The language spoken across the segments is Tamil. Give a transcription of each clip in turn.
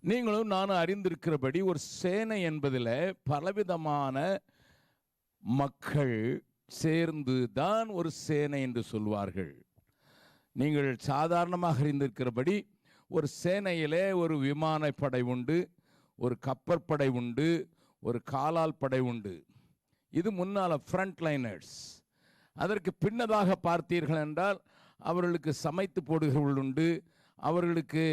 நீங்களும் நானும் அறிந்திருக்கிறபடி ஒரு சேனை என்பதில் பலவிதமான மக்கள் சேர்ந்து தான் ஒரு சேனை என்று சொல்வார்கள். நீங்கள் சாதாரணமாக அறிந்திருக்கிறபடி ஒரு சேனையிலே ஒரு விமானப்படை உண்டு, ஒரு கப்பற்படை உண்டு, ஒரு காலால் படை உண்டு. இது முன்னால் ஃப்ரண்ட் லைனர்ஸ். அதற்கு பின்னதாக பார்த்தீர்கள் என்றால் அவர்களுக்கு சமைத்து போடுகிறவர்கள் உண்டு, அவர்களுக்கு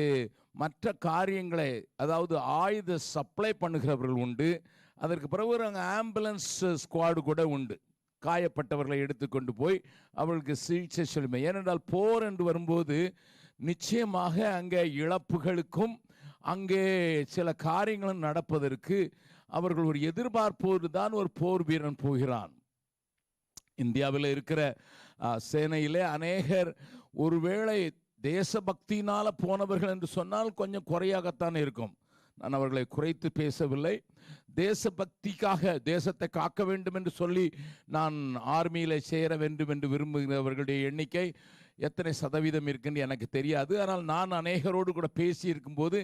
மற்ற காரியங்களை அதாவது ஆயுத சப்ளை பண்ணுகிறவர்கள் உண்டு. அதற்கு பிறகு அங்கே ஆம்புலன்ஸ் ஸ்குவாடு கூட உண்டு. காயப்பட்டவர்களை எடுத்துக்கொண்டு போய் அவர்களுக்கு சிகிச்சை செலுமை. ஏனென்றால் போர் என்று வரும்போது நிச்சயமாக அங்கே இழப்புகளுக்கும் அங்கே சில காரியங்களும் நடப்பதற்கு அவர்கள் ஒரு எதிர்பார்ப்போடு தான் ஒரு போர் வீரன் போகிறான். இந்தியாவில் இருக்கிற சேனையிலே அநேகர் ஒருவேளை தேசபக்தியினால் போனவர்கள் என்று சொன்னால் கொஞ்சம் குறையாகத்தான் இருக்கும். நான் அவர்களை குறைத்து பேசவில்லை. தேசபக்திக்காக தேசத்தை காக்க வேண்டும் என்று சொல்லி நான் ஆர்மியில் சேர வேண்டும் என்று விரும்புகிறவர்களுடைய எண்ணிக்கை எத்தனை சதவீதம் இருக்குன்னு எனக்கு தெரியாது. ஆனால் நான் அநேகரோடு கூட பேசி இருக்கும்போது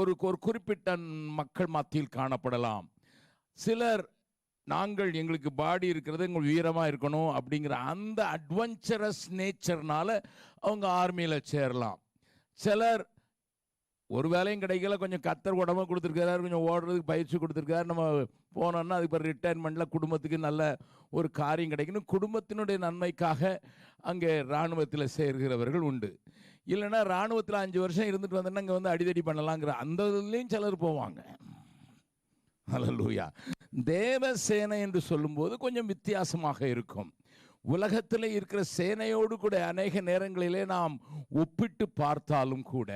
ஒரு குறிப்பிட்ட மக்கள் மத்தியில் காணப்படலாம். சிலர் எங்களுக்கு பாடி இருக்கிறது, எங்கள் வீரமாக இருக்கணும் அப்படிங்கிற அந்த அட்வென்ச்சரஸ் நேச்சர்னால அவங்க ஆர்மியில் சேரலாம். சிலர் ஒரு வேலையும் கிடைக்கல, கொஞ்சம் கத்தர் உடம்பு கொடுத்துருக்காரு, கொஞ்சம் ஓடுறதுக்கு பயிற்சி கொடுத்துருக்காரு, நம்ம போனோன்னா அதுக்கு பிறகு ரிட்டையர்மெண்ட்டில் குடும்பத்துக்கு நல்ல ஒரு காரியம் கிடைக்கணும், குடும்பத்தினுடைய நன்மைக்காக அங்கே இராணுவத்தில் சேர்கிறவர்கள் உண்டு. இல்லைன்னா இராணுவத்தில் 5 வருஷம் இருந்துட்டு வந்தோன்னா இங்கே வந்து அடிதடி பண்ணலாங்கிற அந்த இதுலேயும் சிலர் போவாங்க. ஹல்லேலூயா. தேவ சேனை என்று சொல்லும்போது கொஞ்சம் வித்தியாசமாக இருக்கும். உலகத்தில் இருக்கிற சேனையோடு கூட அநேக நேரங்களிலே நாம் ஒப்பிட்டு பார்த்தாலும் கூட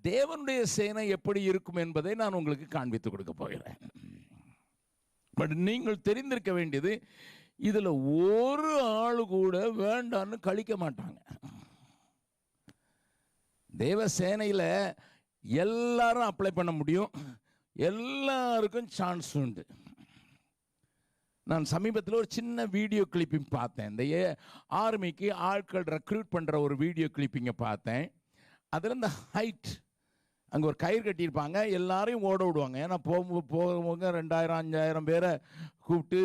தேவனுடைய சேனை எப்படி இருக்கும் என்பதை நான் உங்களுக்கு காண்பித்து கொடுக்க போகிறேன். பட் நீங்கள் தெரிந்திருக்க வேண்டியது, இதில் ஒரு ஆள் கூட வேண்டான்னு கழிக்க மாட்டாங்க. தேவ சேனையில் எல்லாரும் அப்ளை பண்ண முடியும், எல்லாருக்கும் சான்ஸ் உண்டு. நான் சமீபத்தில் ஒரு சின்ன வீடியோ கிளிப்பிங் பார்த்தேன். இந்த ஆர்மிக்கு ஆட்கள் ரெக்ரூட் பண்ணுற ஒரு வீடியோ கிளிப்பிங்கை பார்த்தேன். அதில் இந்த ஹைட் அங்கே ஒரு கயிறு கட்டியிருப்பாங்க, எல்லாரையும் ஓட விடுவாங்க. ஏன்னா போகிறவங்க 2000-5000 பேரை கூப்பிட்டு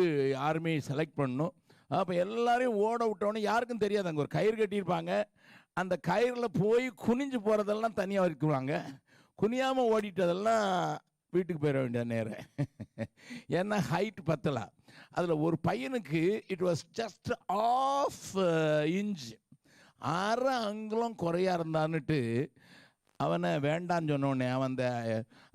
ஆர்மி செலக்ட் பண்ணணும். அப்போ எல்லாரையும் ஓட விட்டோன்னே யாருக்கும் தெரியாது. அங்கே ஒரு கயிறு கட்டியிருப்பாங்க, அந்த கயிறில் போய் குனிஞ்சு போகிறதெல்லாம் தனியாக இருக்குவாங்க, குனியாமல் ஓடிட்டதெல்லாம் வீட்டுக்கு போயிட வேண்டிய நேரம். ஏன்னா ஹைட் பத்தலாம். அதில் ஒரு பையனுக்கு இட் வாஸ் ஜஸ்ட் ½ இன்ச், அரை அங்குலம் குறையா இருந்தான்னுட்டு அவனை வேண்டான்னு சொன்னோடனே அவன்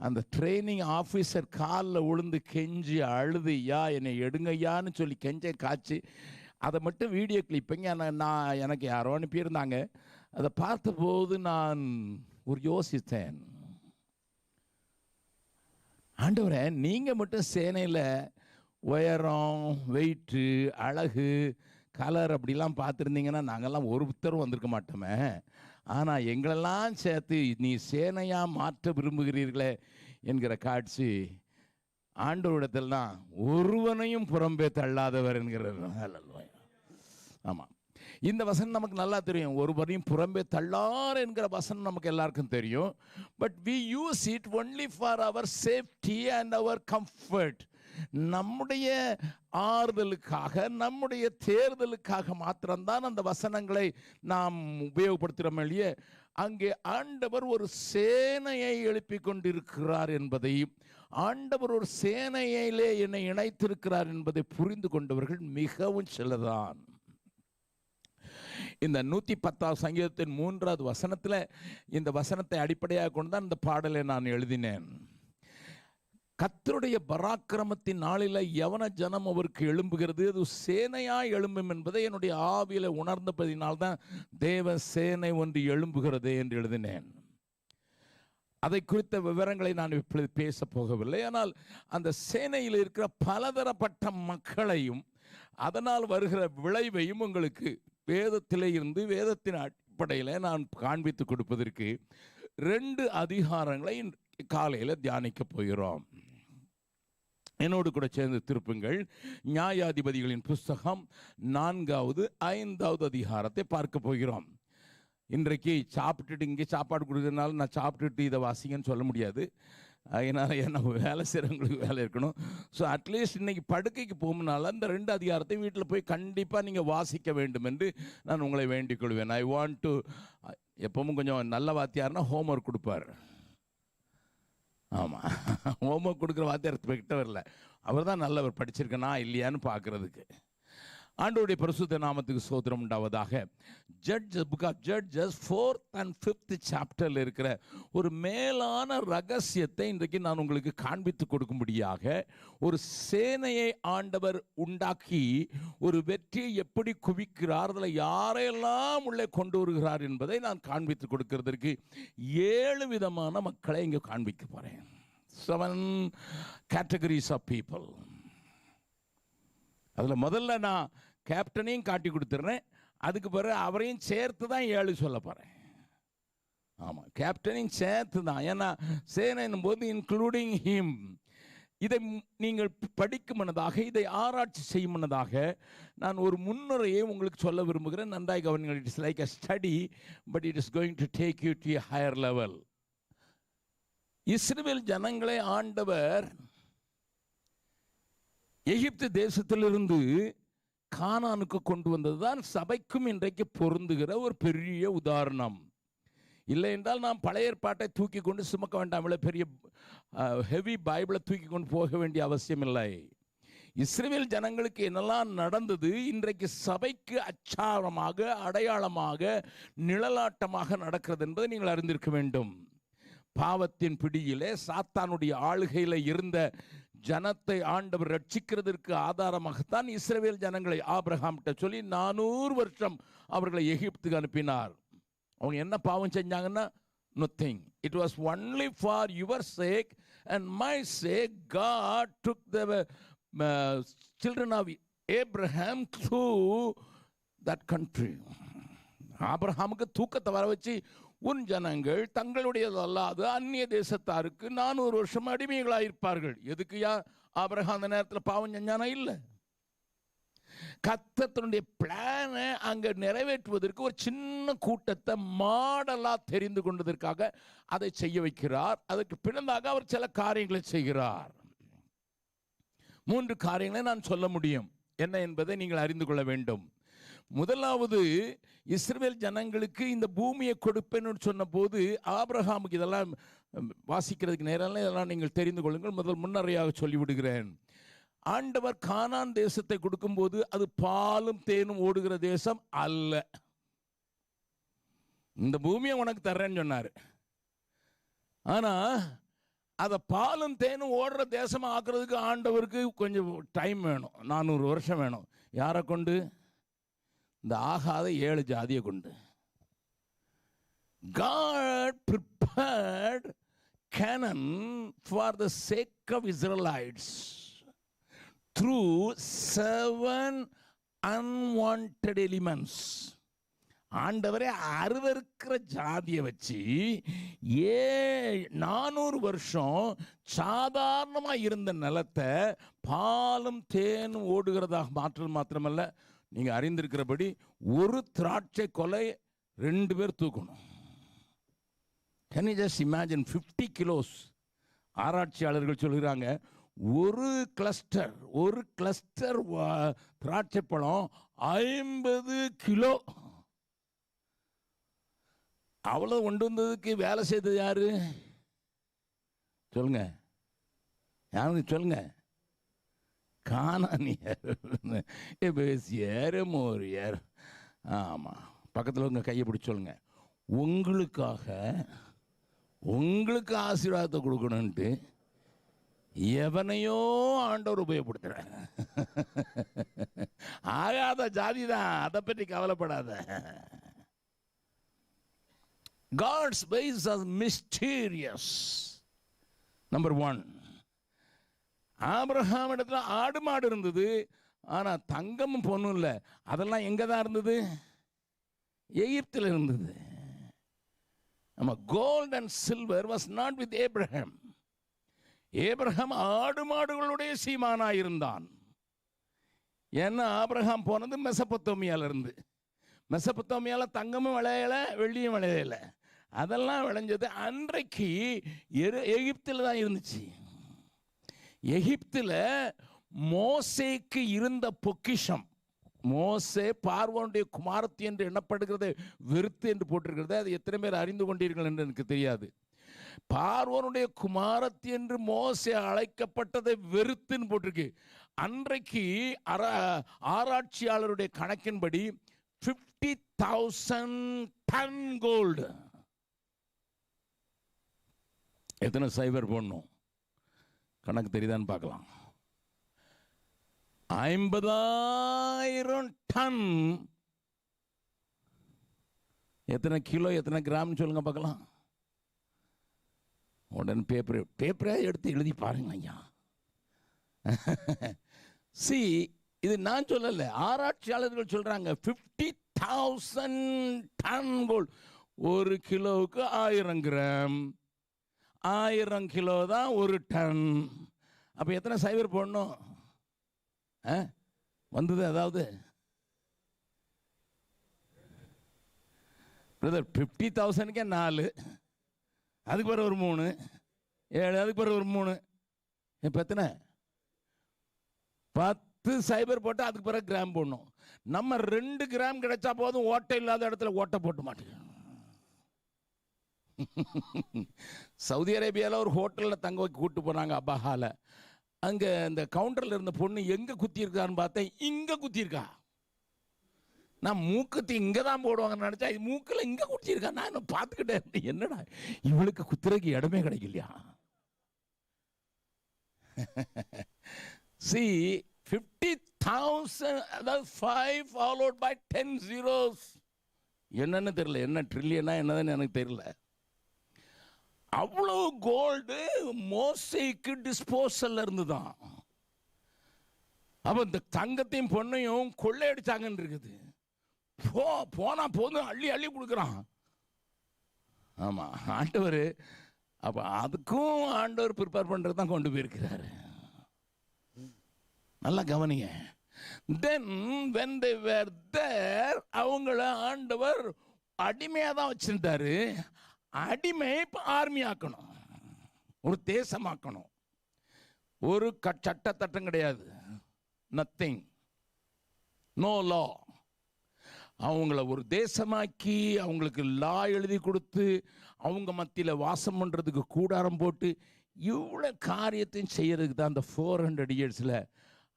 அந்த ட்ரைனிங் ஆஃபீஸர் காலில் விழுந்து கெஞ்சி அழுது, ஐயா என்னை எடுங்கய்யான்னு சொல்லி கெஞ்ச காய்ச்சி அதை மட்டும் வீடியோ கிளிப்பிங்க எனக்கு யாரோ அனுப்பியிருந்தாங்க. அதை பார்த்தபோது நான் ஒரு யோசித்தேன், ஆண்டவரே நீங்கள் மட்டும் சேனையில் உயரம், வெயிட்டு, அழகு, கலர் அப்படிலாம் பார்த்துருந்தீங்கன்னா நாங்கள்லாம் ஒருத்தரும் வந்திருக்க மாட்டோமே. ஆனால் எங்களெல்லாம் சேர்த்து நீ சேனையாக மாற்ற விரும்புகிறீர்களே என்கிற காட்சி ஆண்டவரிடத்தில் தான் ஒருவனையும் புறம்பே தள்ளாதவர் என்கிறார். ஆமாம், இந்த வசனம் நமக்கு நல்லா தெரியும். ஒருவரையும் புறம்பே தள்ளார் என்கிற வசனம் நமக்கு எல்லாருக்கும் தெரியும். But we use it only for our safety and our comfort. நம்முடைய ஆறுதலுக்காக, நம்முடைய தேர்தலுக்காக மாத்திரம்தான் அந்த வசனங்களை நாம் உபயோகப்படுத்துகிறோம். இல்லையே, அங்கே ஆண்டவர் ஒரு சேனையை எழுப்பி கொண்டிருக்கிறார் என்பதையும், ஆண்டவர் ஒரு சேனையிலே என்னை இணைத்திருக்கிறார் என்பதை புரிந்து கொண்டவர்கள் மிகவும் சிலர்தான். இந்த 110 சங்கீதத்தின் 3வது வசனத்தில் இந்த வசனத்தை அடிப்படையாக கொண்டுதான் இந்த பாடலை நான் எழுதினேன். கர்த்தருடைய பராக்கிரமத்தின் நாளில் யவன ஜனம் அவருக்கு எழும்புகிறது, அது சேனையாய் எழும்பும் என்பதை என்னுடைய ஆவியில உணர்ந்தபடினால்தான் தேவ சேனை ஒன்று எழும்புகிறது என்று எழுதினேன். அதை குறித்த விவரங்களை நான் இப்பொழுது பேச போகவில்லை. ஆனால் அந்த சேனையில் இருக்கிற பலதரப்பட்ட மக்களையும் அதனால் வருகிற விளைவையும் உங்களுக்கு வேதத்திலே இருந்து, வேதத்தின் அடிப்படையில் நான் காண்பித்து கொடுப்பதற்கு 2 அதிகாரங்களை காலையில் தியானிக்க போகிறோம். என்னோடு கூட சேர்ந்து திருப்புங்கள். நியாயாதிபதிகளின் புஸ்தகம் 4வது 5வது அதிகாரத்தை பார்க்க போகிறோம். இன்றைக்கு சாப்பிட்டுட்டு இங்கே சாப்பாடு கொடுக்குறதுனால நான் சாப்பிட்டுட்டு இதை வாசிங்கன்னு சொல்ல முடியாது. அதனால் என்ன வேலை செய்கிறவங்களுக்கு வேலை இருக்கணும். ஸோ அட்லீஸ்ட் இன்றைக்கி படுக்கைக்கு போகும்னால அந்த 2 அதிகாரத்தை வீட்டில் போய் கண்டிப்பாக நீங்கள் வாசிக்க வேண்டும் என்று நான் உங்களை வேண்டிக் கொள்வேன். ஐ வாண்ட் டு, எப்பவும் கொஞ்சம் நல்ல வாத்தியார்னா ஹோம்ஒர்க் கொடுப்பார். ஆமாம், ஹோம்ஒர்க் கொடுக்குற வாத்தியார் கிட்ட வரல, அவர் தான் நல்லவர், படிச்சிருக்கனா இல்லையான்னு பார்க்குறதுக்கு. ஆண்டவருடைய பரிசுத்த நாமத்துக்கு ஸ்தோத்திரம் உண்டாவதாக. Book of judges 4th and 5th சாப்டரில் இருக்கிற ஒரு மேலான ரகசியத்தை இன்றைக்கு நான் உங்களுக்கு காண்பித்து கொடுக்கும்படியாக, ஒரு சேனையை ஆண்டவர் உண்டாக்கி ஒரு வெற்றியை எப்படி குவிக்கிறார், அதில் யாரையெல்லாம் உள்ளே கொண்டு வருகிறார் என்பதை நான் காண்பித்து கொடுக்கிறதற்கு 7 விதமான மக்களை இங்கே காண்பிக்க போகிறேன். 7 categories of people. அதில் முதல்ல நான் கேப்டனையும் காட்டி கொடுத்துட்றேன், அதுக்கு பிறகு அவரையும் சேர்த்து தான் 7 சொல்ல போகிறேன். ஆமாம், கேப்டனையும் சேர்த்து தான், ஏன்னா சேனைன்னும் போது இன்க்ளூடிங் ஹிம். இதை நீங்கள் படிக்கும் முன்னதாக, இதை ஆராய்ச்சி செய்யும் முன்னதாக நான் ஒரு முன்னுரையை உங்களுக்கு சொல்ல விரும்புகிறேன். நன்றாய் கவனிங்கள். It is like a study, but it is going to take you to a higher level. Israel ஜனங்களை ஆண்டவர் எகிப்து தேசத்திலிருந்து கானானுக்கு கொண்டு வந்தது தான் சபைக்கும் இன்றைக்கு பொருந்துகிற ஒரு பெரிய உதாரணம். இல்லை என்றால் நாம் பழைய ஏற்பாட்டை தூக்கி கொண்டு சுமக்க வேண்டாம், இவ்வளோ பெரிய ஹெவி பைபிளை தூக்கி கொண்டு போக வேண்டிய அவசியம் இல்லை. இஸ்ரவேல் ஜனங்களுக்கு என்னெல்லாம் நடந்தது இன்றைக்கு சபைக்கு அச்சாரமாக, அடையாளமாக, நிழலாட்டமாக நடக்கிறது என்பதை நீங்கள் அறிந்திருக்க வேண்டும். பாவத்தின் பிடியிலே சாத்தானுடைய ஆளுகையில் இருந்த ஜனத்தை ஆண்டவர் ரட்சிக்கிறதற்கு ஆதாரமாகத்தான் இஸ்ரவேல் ஜனங்களை ஆபிரகாம்கிட்ட சொல்லி 400 வருஷம் அவர்களை எகிப்துக்கு அனுப்பினார். அவங்க என்ன பாவம் செஞ்சாங்கன்னா, nothing. It was only for your sake and my sake God took the children of Abraham through that country. ஆபிரகாமுக்கு தூக்கத்தை வர வச்சு, உன் ஜனங்கள் தங்களுடையது அல்லாத அந்நிய தேசத்தாருக்கு 400 வருஷம் அடிமைகளாயிருப்பார்கள். எதுக்கு ஆபிரகாம் அந்த நேரத்தில் பாவம் செஞ்சானா? இல்லை. கர்த்தருடைய பிளானை அங்கே நிறைவேற்றுவதற்கு ஒரு சின்ன கூட்டத்தை மாடலாக தெரிந்து கொண்டதற்காக அதை செய்ய வைக்கிறார். அதற்கு பின்னதாக அவர் சில காரியங்களை செய்கிறார். 3 காரியங்களை நான் சொல்ல முடியும், என்ன என்பதை நீங்கள் அறிந்து கொள்ள வேண்டும். முதலாவது, இஸ்ரவேல் ஜனங்களுக்கு இந்த பூமியை கொடுப்பேன்னு சொன்ன போது ஆபிரகாமுக்கு, இதெல்லாம் வாசிக்கிறதுக்கு நேரம், இதெல்லாம் நீங்கள் தெரிந்து கொள்ளுங்கள், முதல் முன்னரையாக சொல்லிவிடுகிறேன். ஆண்டவர் கானான் தேசத்தை கொடுக்கும்போது அது பாலும் தேனும் ஓடுகிற தேசம் அல்ல. இந்த பூமியை உனக்கு தர்றேன்னு சொன்னார். ஆனால் அதை பாலும் தேனும் ஓடுற தேசமாக ஆக்குறதுக்கு ஆண்டவருக்கு கொஞ்சம் டைம் வேணும், 400 வருஷம் வேணும். யாரை கொண்டு? இந்த ஆகாத 7 ஜாதியை கொண்டு. God prepared Canaan for the sake of Israelites through 7 unwanted elements. ஆண்டவரே அருவருக்கிற ஜாதியை வச்சு 400 வருஷம் சாதாரணமாக இருந்த நிலத்தை பாலும் தேனும் ஓடுகிறதாக மாற்றது மாத்திரமல்ல, நீங்கள் அறிந்திருக்கிறபடி ஒரு திராட்சை கொலை 2 பேர் தூக்கணும். Can you just imagine 50 kilos? ஆராய்ச்சியாளர்கள் சொல்கிறாங்க, ஒரு கிளஸ்டர் திராட்சை பழம் 50 கிலோ. அவ்வளோ கொண்டு வந்ததுக்கு வேலை செய்தது யாரு? சொல்லுங்க, யாருக்கு சொல்லுங்க? கானானியர். மோரியர். ஆமாம், பக்கத்தில் உங்கள் கையை பிடிச்சி சொல்லுங்க, உங்களுக்கு ஆசீர்வாதத்தை கொடுக்கணுன்ட்டு எவனையோ ஆண்டவர் உபயோகப்படுத்துறாங்க. ஆகாத ஜாதி தான், அதை பற்றி கவலைப்படாத. God's ways are mysterious. Number 1, Abraham இடத்துல ஆடு மாடு இருந்தது, ஆனால் தங்கமும் பொண்ணும் இல்லை. அதெல்லாம் எங்கே தான் இருந்தது? எகிப்தில் இருந்தது. ஆமாம், gold and silver was not with Abraham. Abraham ஆடு மாடுகளுடைய சீமானாக இருந்தான். ஏன்னா ஆபிரகாம் போனது மெசபொத்தோமியால இருந்து. மெசபத்தோமியால தங்கமும் விளையலை, வெள்ளியும் விளையலை. அதெல்லாம் விளைஞ்சது அன்றைக்கு எகிப்தில் தான் இருந்துச்சு. எகிப்தில் மோசேக்கு இருந்த பொக்கிஷம், மோசே பார்வோனுடைய குமாரத்தி என்று எண்ணப்படுகிறது, வெறுத்து என்று போட்டிருக்கிறது. அது எத்தனை பேர் அறிந்து கொண்டீர்கள் என்று எனக்கு தெரியாது. பார்வோனுடைய குமாரத்தி என்று மோசே அழைக்கப்பட்டதை வெறுத்துன்னு போட்டிருக்கு. அன்றைக்கு ஆராய்ச்சியாளருடைய கணக்கின்படி 50,000 டன் கோல்டு. எத்தனை சைபர் போடணும் கணக்கு தெரியுதான்னு பார்க்கலாம். 50,000 டன். எத்தனை கிலோ எத்தனை கிராம் சொல்லுங்க பார்க்கலாம். உடனே பேப்பரே எடுத்து எழுதி பாருங்க ஐயா. சி, இது நான் சொல்லல, ஆராய்ச்சியாளர்கள் சொல்றாங்க. 50,000 டன் கோல்டு. ஒரு கிலோவுக்கு 1000 கிராம். 1000 கிலோ தான் ஒரு டன். அப்ப எத்தனை சைபர் போடணும் வந்தது? அதாவது 50,000க்கே 4, அதுக்கு பிறகு ஒரு 3, 7, அதுக்கு பிறகு ஒரு 3. இப்போ எத்தனை? 10 சைபர் போட்டு அதுக்கு பிறகு கிராம் போடணும். நம்ம 2 கிராம் கிடைச்சா போதும், ஓட்டை இல்லாத இடத்துல ஓட்டை போட்டு மாட்டேங்க. சவுதி அரேபியாவில் ஒரு ஹோட்டலில் தங்க வைக்க கூப்பிட்டு போனாங்க, அபாஹால. அங்கே இந்த கவுண்டரில் இருந்த பொண்ணு எங்கே குத்திருக்கான்னு பார்த்தேன், இங்கே குத்திருக்கா. நான் மூக்குத்தி இங்கே தான் போடுவாங்கன்னு நினச்சா, இது மூக்கில் இங்கே குத்திருக்கா. நான் இன்னும் பார்த்துக்கிட்டேன், என்னடா இவளுக்கு குத்துறதுக்கு இடமே கிடைக்கலையா? See, 50,000, அதாவது 5 followed by 10 zeros. என்னன்னு தெரியல, என்ன ட்ரில்லியனா என்னதுன்னு எனக்கு தெரியல. அவ்வளவு கோல்டு மோசேக்கு டிஸ்போசல்ல இருந்துதான். அப்ப இந்த தங்கத்தையும் பொண்ணையும் கொள்ளையடிச்சாங்கன்னு இருக்குது. போனா போதும் அள்ளி அள்ளி கொடுக்குறான். ஆமா, ஆண்டவர் அப்ப அதுக்கும் ஆண்டவர் ப்ரிப்பேர் பண்றது தான் கொண்டு போயிருக்கிறாரு. நல்லா கவனிங்க. Then when they were there, அவங்கள ஆண்டவர் அடிமையா தான் வச்சிருந்தாரு. அடிமை இப்போ ஆர்மி ஆக்கணும், ஒரு தேசமாக்கணும். ஒரு சட்டத்தட்டம் கிடையாது, நத்திங், நோ லா. அவங்கள ஒரு தேசமாக்கி அவங்களுக்கு லா எழுதி கொடுத்து அவங்க மத்தியில் வாசம் பண்ணுறதுக்கு கூடாரம் போட்டு இவ்வளோ காரியத்தையும் செய்யறதுக்கு தான் அந்த 400 இயர்ஸில்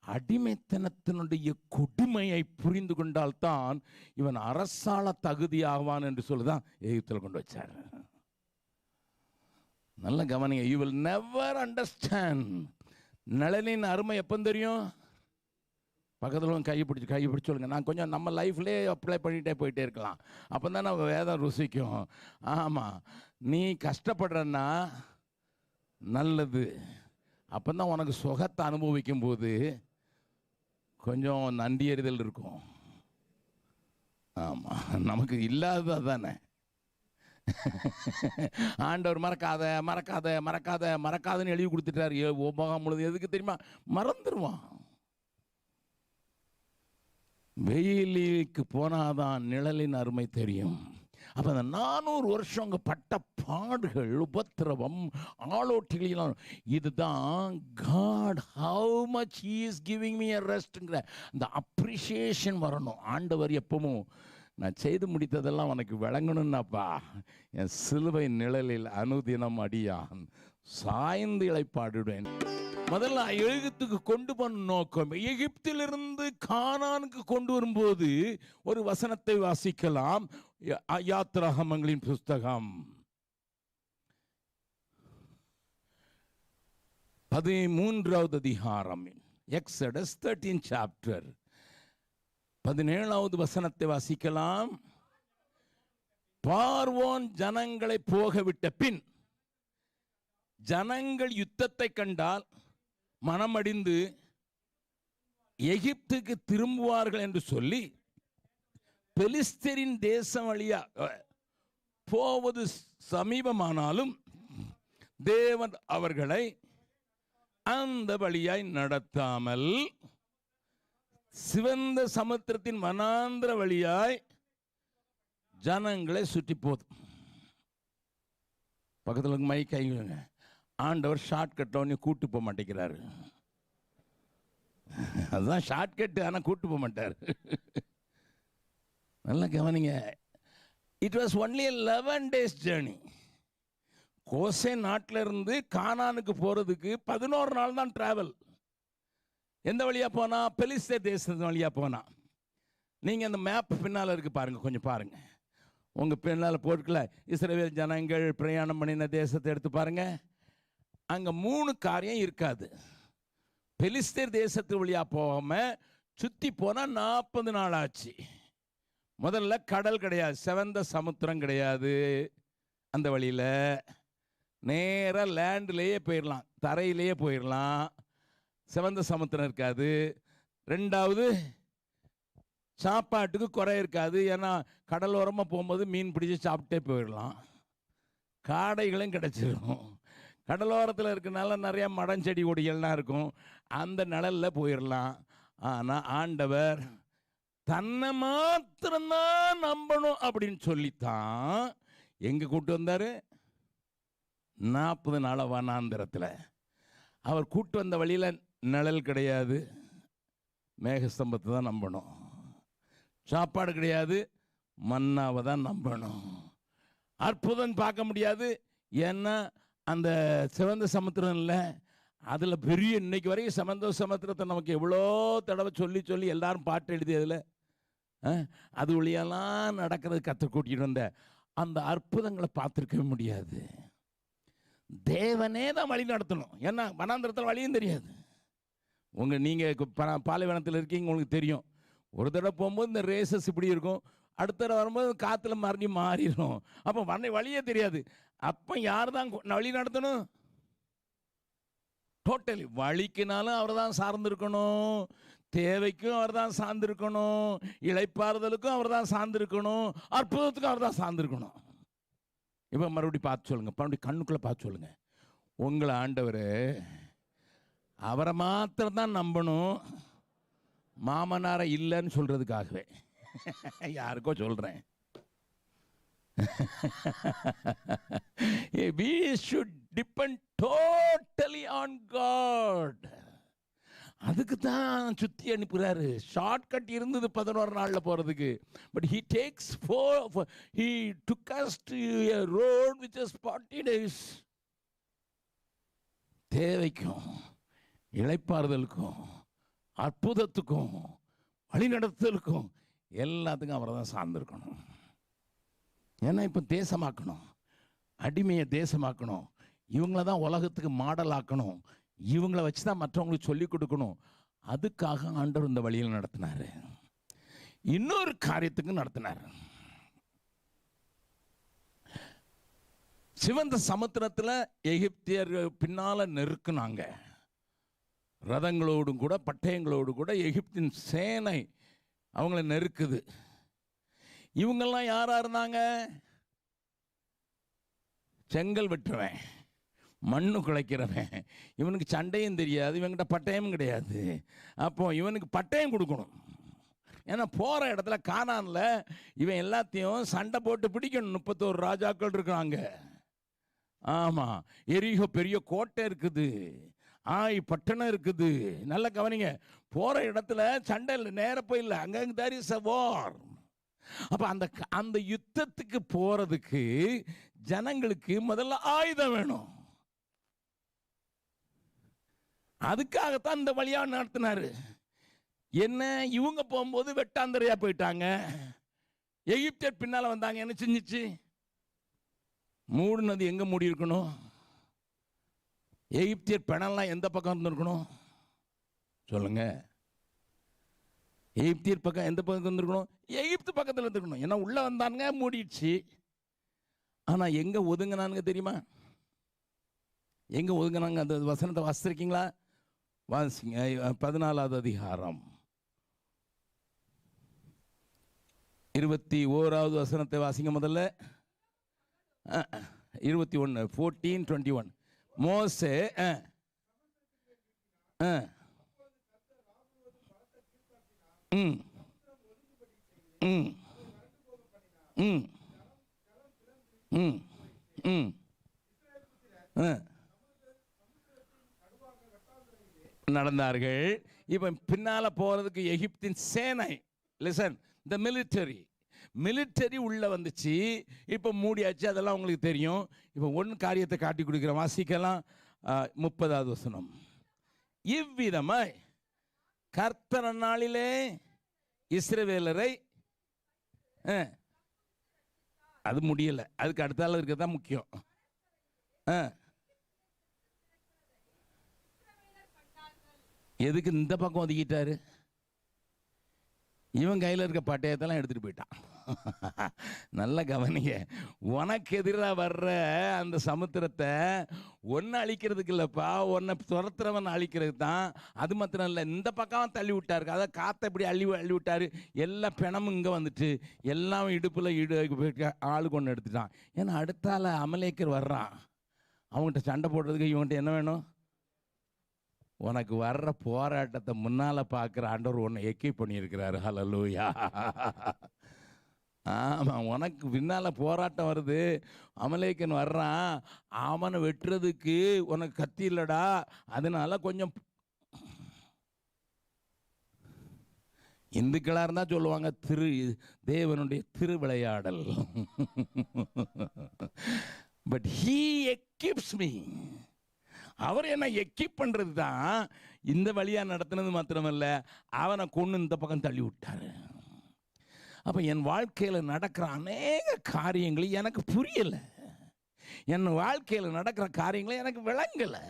அடிமைத்தனத்தினுடைய கொடுமையை புரிந்து கொண்டால்தான் இவன் அரசாள தகுதி ஆவான் என்று சொல்லிதான் எகிப்தில் கொண்டு வச்சார். நல்ல கவனிங்க. You will never understand. நிழலின் அருமை எப்போ தெரியும்? பக்கத்தில் கையை பிடிச்சி சொல்லுங்க. நான் கொஞ்சம் நம்ம லைஃப்லேயே அப்ளை பண்ணிகிட்டே போயிட்டே இருக்கலாம். அப்போ தான் நம்ம வேதம் ருசிக்கும். ஆமாம், நீ கஷ்டப்படுறன்னா நல்லது. அப்போ தான் உனக்கு சுகத்தை அனுபவிக்கும் போது கொஞ்சம் நன்றி அறிதல் இருக்கும். ஆமாம், நமக்கு இல்லாதது தானே. ஆண்டவர் மறக்காத மறக்காத மறக்காத மறக்காதன்னு எழுதி கொடுத்துட்டார். உபகம் முழுது எதுக்கு தெரியுமா? மறந்துடுவான். வெயிலுக்கு போனாதான் நிழலின் அருமை தெரியும். அப்போ அந்த 400 வருஷம் அங்கே பட்ட பாடுகள், உபத்திரவம், ஆளோட்டிகள், இதுதான் God how much he is giving me a ரெஸ்ட்ங்கிற அந்த அப்ரிஷியேஷன் வரணும். ஆண்டவர் எப்பவும் நான் செய்து முடித்ததெல்லாம் உனக்கு விளங்கணும்னாப்பா, என் சிலுவை நிழலில் அனுதினம் அடியான் சாய்ந்து இளைப்பாடுவேன். முதல்ல எகிப்துக்கு கொண்டு போன நோக்கம், எகிப்திலிருந்து கானானுக்கு கொண்டு வரும்போது ஒரு வசனத்தை வாசிக்கலாம். யாத்திராகமங்களின் புஸ்தகம் 13வது அதிகாரம், எக்ஸடஸ் 13 chapter 17வது வசனத்தை வாசிக்கலாம். பார்வோன் ஜனங்களை போகவிட்ட பின் ஜனங்கள் யுத்தத்தை கண்டால் மனமடிந்து எகிப்துக்கு திரும்புவார்கள் என்று சொல்லி பெலிஸ்தரின் தேசம் வழியா போவது சமீபமானாலும் தேவன் அவர்களை அந்த வழியாய் நடத்தாமல் சிவந்த சமுத்திரத்தின் வனாந்திர வழியாய் ஜனங்களை சுற்றி போதும். பக்கத்தில் மை கைங்க. ஆண்டவர் ஷார்ட்கட்டில் ஒன்று கூட்டு போக மாட்டேங்கிறாரு. அதுதான் ஷார்ட்கட்டு, ஆனால் கூட்டு போக மாட்டார். நல்லா கவனிங்க. It was only 11 days journey. கோசே நாட்டில் இருந்து கானானுக்கு போகிறதுக்கு 11 நாள் தான் டிராவல். எந்த வழியாக போனா? பெலிஸ்தே தேசத்தின் வழியாக போனா. நீங்கள் அந்த மேப் பின்னால் இருக்கு பாருங்கள், கொஞ்சம் பாருங்கள். உங்கள் பின்னால் போட்டுக்கல இஸ்ரவேல் ஜனங்கள் பிரயாணம் பண்ணின தேசத்தை எடுத்து பாருங்கள். அங்கே 3 காரியம் இருக்காது. பெலிஸ்தேர் தேசத்து வழியாக போகாமல் சுற்றி போனால் 40 நாள் ஆச்சு. முதல்ல கடல் கிடையாது, செவந்த சமுத்திரம் கிடையாது. அந்த வழியில் நேராக லேண்ட்லேயே போயிடலாம், தரையிலேயே போயிடலாம். செவந்த சமுத்திரம் இருக்காது. ரெண்டாவது, சாப்பாட்டுக்கு குறை இருக்காது. ஏன்னா கடலோரமாக போகும்போது மீன் பிடிச்சி சாப்பிட்டே போயிடலாம். காடைகளும் கிடச்சிடும். கடலோரத்தில் இருக்கனால நிறையா மடஞ்செடி கொடிகள்லாம் இருக்கும், அந்த நிழலில் போயிடலாம். ஆனால் ஆண்டவர் தன்னை மாத்திரம்தான் நம்பணும் அப்படின்னு சொல்லித்தான் எங்கே கூட்டு வந்தார்? 40 நாள் வனாந்திரத்தில். அவர் கூட்டு வந்த வழியில் நிழல் கிடையாது, மேகஸ்தம்பத்தை தான் நம்பணும். சாப்பாடு கிடையாது, மன்னாவை தான் நம்பணும். அற்புதம் பார்க்க முடியாது, ஏன்னா அந்த சிவந்த சமுத்திரம் இல்லை. அதில் பெரிய இன்னைக்கு வரைக்கும் சிவந்த சமுத்திரத்தை நமக்கு எவ்வளோ தடவை சொல்லி சொல்லி எல்லாரும் பாட்டு எழுதி அதில் அது வழியெல்லாம் நடக்கிறது கற்றுக் கூட்டிகிட்டு வந்த அந்த அற்புதங்களை பார்த்துருக்கவே முடியாது. தேவனே தான் வழி நடத்தணும். ஏன்னா வனாந்திரத்தில் வழியும் தெரியாது. நீங்கள் பாலைவனத்தில் இருக்கீங்க, உங்களுக்கு தெரியும். ஒரு தடவை போகும்போது இந்த ரேசஸ் இப்படி இருக்கும், அடுத்த தடவை வரும்போது காற்றுல மறைஞ்சி மாறிடும். அப்போ வழியே தெரியாது. அப்போ யார் தான் வழி நடத்தணும்? டோட்டலி வழிக்குனாலும் அவர் தான் சார்ந்திருக்கணும், தேவைக்கும் அவர் தான் சார்ந்திருக்கணும், இளைப்பாறுதலுக்கும் அவர் தான் சார்ந்திருக்கணும், அற்புதத்துக்கும் அவர் தான் சார்ந்திருக்கணும். இப்போ மறுபடியும் பார்த்து சொல்லுங்கள், மறுபடியும் கண்ணுக்குள்ளே பார்த்து சொல்லுங்கள். உங்களை ஆண்டவர் அவரை மாத்திரம் தான் நம்பணும், மாமனாரை இல்லைன்னு சொல்கிறதுக்காகவே. யாருக்கோ சொல்கிறேன். We should depend totally on God. அதுக்கு தான் சுற்றி அனுப்புகிறாரு. ஷார்ட்கட் இருந்தது 11 நாளில் போகிறதுக்கு. But he took us to a road which is 40 days. தேவைக்கும் இளைப்பாறுதலுக்கும் அற்புதத்துக்கும் வழிநடத்தலுக்கும் எல்லாத்துக்கும் அவரை தான் சார்ந்திருக்கணும். ஏன்னா இப்போ தேசமாக்கணும், அடிமையை தேசமாக்கணும், இவங்கள தான் உலகத்துக்கு மாடல் ஆக்கணும், இவங்கள வச்சு தான் மற்றவங்களுக்கு சொல்லிக் கொடுக்கணும். அதுக்காக ஆண்டவர் இந்த வழியில் நடத்தினார். இன்னொரு காரியத்துக்கு நடத்தினார். சிவந்த சமுத்திரத்தில் எகிப்தியர் பின்னால் நெருக்குனாங்க. ரதங்களோடும் கூட பட்டயங்களோடு கூட எகிப்தின் சேனை அவங்கள நெருக்குது. இவங்கெல்லாம் யாராக இருந்தாங்க? செங்கல் வெட்டுறவன், மண்ணு குலைக்கிறவன். இவனுக்கு சண்டையும் தெரியாது, இவன்கிட்ட பட்டயமும் கிடையாது. அப்போ இவனுக்கு பட்டயம் கொடுக்கணும். ஏன்னா போகிற இடத்துல கானானில் இவன் எல்லாத்தையும் சண்டை போட்டு பிடிக்கணும். 31 ராஜாக்கள் இருக்கிறாங்க. ஆமாம், எரிகோ பெரிய கோட்டை இருக்குது, பட்டணம் இருக்குது. நல்லா கவனிங்க, போகிற இடத்துல சண்டை இல்லை, நேர போயில்லை, அங்கே there is a war. அப்போ அந்த யுத்தத்துக்கு போகிறதுக்கு ஜனங்களுக்கு முதல்ல ஆயுதம் வேணும். அதுக்காகத்தான் இந்த வழியாக நடத்தினார். என்ன, இவங்க போகும்போது வெட்டாந்தரையா போயிட்டாங்க, எகிப்தியர் பின்னால் வந்தாங்க. என்ன செஞ்சிச்சு? மூடினது எங்கே மூடி இருக்கணும்? எகிப்தியர் பிணம்லாம் எந்த பக்கம் இருந்திருக்கணும் சொல்லுங்க? எகிப்தியர் பக்கம் எந்த பக்கம் இருந்திருக்கணும்? எகிப்து பக்கத்தில் இருந்திருக்கணும். ஏன்னா உள்ளே வந்தானுங்க, மூடிடுச்சு. ஆனால் எங்கே ஒதுங்கினானுங்க தெரியுமா? எங்கே ஒதுங்கினாங்க? அந்த வசனத்தை வாசிச்சிருக்கீங்களா? வாசிங்க. 14வது அதிகாரம் 21வது வசனத்தை வாசிங்க முதல்ல. 21 14:21. மோசே ம் ம் ம் நடந்தார்கள். இப்போ பின்னால் போகிறதுக்கு எகிப்தின் சேனை, லிசன், த மிலிட்டரி உள்ள வந்துச்சு. இப்போ மூடியாச்சு, அதெல்லாம் உங்களுக்கு தெரியும். இப்போ ஒன்று காரியத்தை காட்டி கொடுக்குறேன், வாசிக்கலாம். 30வது வசனம். இவ்விதமாய் கர்த்தர் நாளிலே இஸ்ரவேலரை, அது முடியலை, அதுக்கு அடுத்தால இருக்கிறது முக்கியம். எதுக்கு இந்த பக்கம் ஒதுக்கிட்டாரு? இவன் கையில் இருக்க பட்டயத்தெல்லாம் எடுத்துகிட்டு போயிட்டான். நல்ல கவனிங்க, உனக்கு எதிராக வர்ற அந்த சமுத்திரத்தை ஒன்று அழிக்கிறதுக்கு இல்லைப்பா, ஒன்றை துரத்துறவன் அழிக்கிறது தான். அது மாத்திரம் இல்லை, இந்த பக்கம் தள்ளி விட்டாரு, அதை காற்றை இப்படி அள்ளி விட்டார். எல்லா பிணமும் இங்கே வந்துட்டு எல்லாம் இடுப்பில் ஆளு கொண்டு எடுத்துட்டான். ஏன்னா அடுத்தால அமலேக்கர் வர்றான், அவங்ககிட்ட சண்டை போடுறதுக்கு இவன்கிட்ட என்ன வேணும்? உனக்கு வர்ற போராட்டத்தை முன்னால் பார்க்குற ஆண்டவர் உன்னை எக்யூப் பண்ணியிருக்கிறாரு. ஹல்லேலூயா. ஆமாம், உனக்கு பின்னால் போராட்டம் வருது, அமலேக்கன் வர்றான், அவனை வெட்டுறதுக்கு உனக்கு கத்தி இல்லைடா, அதனால கொஞ்சம் இந்துக்களாக இருந்தால் சொல்லுவாங்க தேவனுடைய திருவிளையாடல். But he equips me. அவர் என்ன எக்யூப் பண்ணுறது தான். இந்த வழியாக நடத்தினது மாத்திரமல்ல, அவனை கொண்டு இந்த பக்கம் தள்ளி விட்டார். அப்போ என் வாழ்க்கையில் நடக்கிற அநேக காரியங்கள் எனக்கு புரியலை, என் வாழ்க்கையில் நடக்கிற காரியங்களை எனக்கு விளங்கலை,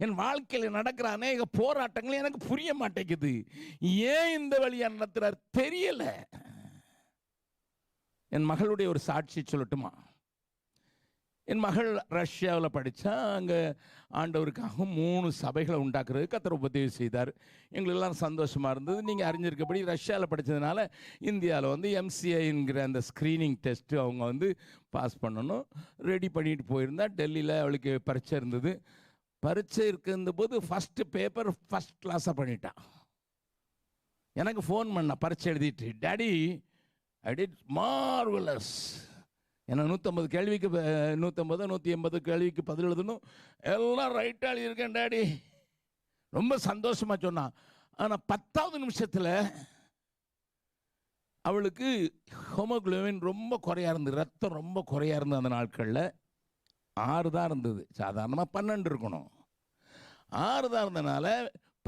என் வாழ்க்கையில் நடக்கிற அநேக போராட்டங்கள் எனக்கு புரிய மாட்டேங்குது. ஏன் இந்த வழியாக நடத்துகிறார் தெரியலை. என் மகளுடைய ஒரு சாட்சி சொல்லட்டுமா? என் மகள் ரஷ்யாவில் படித்தா, அங்கே ஆண்டவருக்காக 3 சபைகளை உண்டாக்குறது கர்த்தர் உபதேவி செய்தார். எங்களெல்லாம் சந்தோஷமாக இருந்தது. நீங்கள் அறிஞ்சிருக்கபடி ரஷ்யாவில் படித்ததுனால இந்தியாவில் வந்து MCIங்கிற அந்த ஸ்க்ரீனிங் டெஸ்ட்டு அவங்க வந்து பாஸ் பண்ணணும், ரெடி பண்ணிட்டு போயிருந்தா. டெல்லியில் அவளுக்கு பரீட்சை இருந்தது. பரீட்சை இருந்தபோது ஃபஸ்ட்டு பேப்பர் ஃபஸ்ட் கிளாஸாக பண்ணிட்டான். எனக்கு ஃபோன் பண்ணா பரீட்சை எழுதிட்டு, டாடி ஐ டிட் மார்வலஸ். ஏன்னா 150 கேள்விக்கு 180 கேள்விக்கு பதில் எழுதணும், எல்லாம் ரைட்டாக எழுதியிருக்கேன் டாடி. ரொம்ப சந்தோஷமாக சொன்னான். ஆனால் 10வது நிமிஷத்தில் அவளுக்கு ஹோமோகுளோபின் ரொம்ப குறையாக இருந்தது, ரத்தம் ரொம்ப குறையாக இருந்தது. அந்த நாட்களில் 6 தான் இருந்தது, சாதாரணமாக 12 இருக்கணும். 6 தான் இருந்ததுனால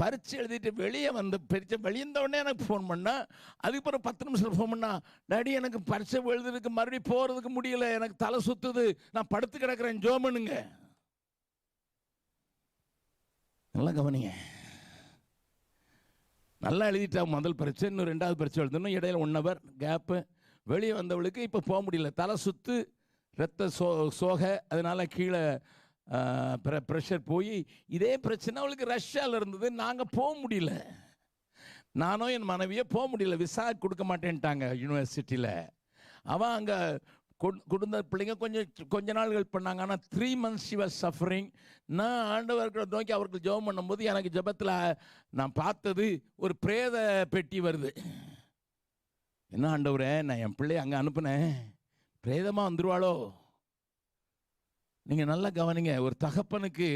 பரீட்சை எழுதிட்டு வெளியே பரீட்சை வெளியிருந்த உடனே எனக்கு ஃபோன் பண்ணால், அதுக்கப்புறம் 10 நிமிஷத்தில் ஃபோன் பண்ணால், டாடி எனக்கு பரீட்சை எழுதுறதுக்கு மறுபடியும் போகிறதுக்கு முடியல, எனக்கு தலை சுற்றுது, நான் படுத்து கிடக்கிறேன், ஜோமனுங்க. நல்லா கவனிங்க, நல்லா எழுதிட்டா முதல் பரீட்சை, இன்னும் 2வது பரீட்சை எழுதணும், இடையில 1 ஹவர் கேப்பு. வெளியே வந்தவளுக்கு இப்போ போக முடியல, தலை சுற்று, ரத்த சோகை, அதனால் கீழே ப்ரெஷர் போய் இதே பிரச்சனை அவளுக்கு ரஷ்யாவில் இருந்தது. நாங்கள் போக முடியல, நானும் என் மனைவியே போக முடியல, விசா கொடுக்க மாட்டேன்ட்டாங்க யூனிவர்சிட்டியில். அவன் அங்கே கொடுத்த பிள்ளைங்க கொஞ்ச நாள் ஹெல்ப் பண்ணாங்க. ஆனால் 3 months she was suffering. நான் ஆண்டவர்களை நோக்கி அவர்கள் ஜெபம் பண்ணும்போது எனக்கு ஜெபத்தில் நான் பார்த்தது ஒரு பிரேத பெட்டி வருது. என்ன ஆண்டவரே, நான் என் பிள்ளைய அங்கே அனுப்புனேன், பிரேதமாக வந்துடுவாளோ? நீங்கள் நல்லா கவனிங்க, ஒரு தகப்பனுக்கு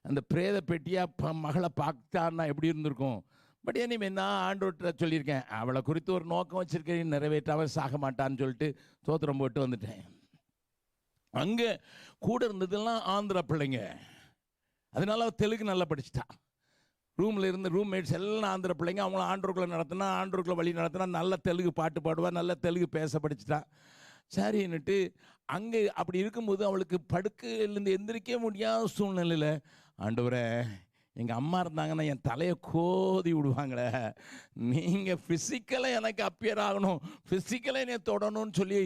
அந்த பிரேத பெட்டியாக மகளை பார்த்தான்னா எப்படி இருந்திருக்கும்? பட் எனிவே நான் ஆண்டவர்கிட்ட சொல்லியிருக்கேன், அவளை குறித்து ஒரு நோக்கம் வச்சுருக்கேன், நிறைவேற்றாமல் சாக மாட்டான்னு சொல்லிட்டு தோத்திரம் போட்டு வந்துட்டேன். அங்கே கூட இருந்ததெல்லாம் ஆந்திரா பிள்ளைங்க, அதனால அவள் தெலுங்கு நல்லா படிச்சுட்டா. ரூமில் இருந்த ரூம்மேட்ஸ் எல்லாம் ஆந்திர பிள்ளைங்க. அவங்கள ஆண்டவர்களை நடத்தினா, ஆண்டவர்களை வழி நடத்தினா, நல்ல தெலுங்கு பாட்டு பாடுவா, நல்ல தெலுங்கு பேச படிச்சுட்டா. சரின்னுட்டு அங்கே அப்படி இருக்கும்போது அவளுக்கு படுக்கையிலேருந்து எந்திரிக்க முடியாத சூழ்நிலையில், ஆண்டவரே எங்கள் அம்மா இருந்தாங்கன்னா என் தலையை கோதி விடுவாங்களே, நீங்கள் ஃபிசிக்கலாக எனக்கு அப்பியர் ஆகணும், ஃபிசிக்கலாக என்னை தொடணும்னு சொல்லி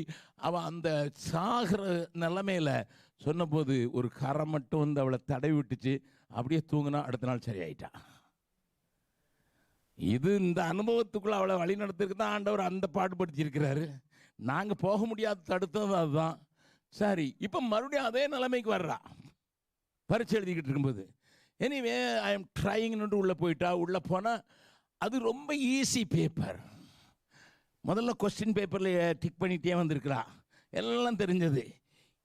அவள் அந்த சாகிற நிலைமையில் சொன்னபோது ஒரு கரை மட்டும் வந்து அவளை தடவி விட்டுச்சு. அப்படியே தூங்கினா, அடுத்த நாள் சரியாயிட்டா. இது இந்த அனுபவத்துக்குள்ளே அவளை வழி நடத்துறதுக்கு தான் ஆண்டவர் அந்த பாடுபடுத்தியிருக்கிறாரு. நாங்கள் போக முடியாத தடுத்தது அதுதான். சரி, இப்போ மறுபடியும் அதே நிலைமைக்கு வர்றா, பரீட்சை எழுதிக்கிட்டு இருக்கும்போது. எனிவே ஐ எம் ட்ரைங்னு உள்ளே போயிட்டா. உள்ளே போனால் அது ரொம்ப ஈஸி பேப்பர். முதல்ல கொஸ்டின் பேப்பரில் டிக் பண்ணிகிட்டே வந்திருக்கிறா. எல்லாம் தெரிஞ்சது.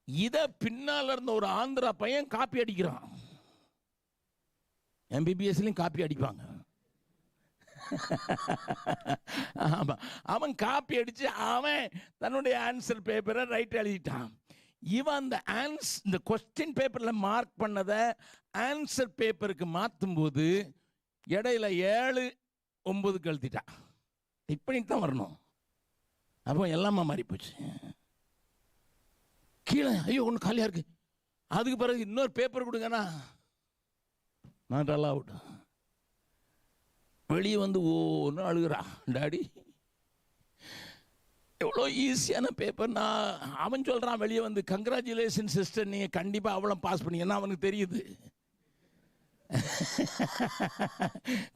இதை பின்னால் இருந்த ஒரு ஆந்திரா பையன் காப்பி அடிக்கிறான். MBBSலையும் காப்பி அடிப்பாங்க. ஆமாம், அவன் காப்பி அடித்து அவன் தன்னுடைய ஆன்சர் பேப்பரை ரைட் எழுதிட்டான். இவன் அந்த இந்த கொஸ்டின் பேப்பரில் மார்க் பண்ணதை ஆன்சர் பேப்பருக்கு மாற்றும் போது இடையில 7, 9 எழுதிட்டான். இப்படி தான் வரணும். அப்போ எல்லாமே மாறி போச்சு. கீழே ஐயோ ஒன்று காலியாக இருக்கு, அதுக்கு பிறகு இன்னொரு பேப்பர் கொடுங்கண்ணா, நான் நல்லா விட்டேன். வெளியே வந்து ஒன்று அழுகிறா, டாடி எவ்வளோ ஈஸியான பேப்பர். அவன் சொல்கிறான் வெளியே வந்து, கங்க்ராச்சுலேஷன் சிஸ்டர், நீங்கள் கண்டிப்பாக அவ்வளோ பாஸ் பண்ணீங்கன்னா அவனுக்கு தெரியுது.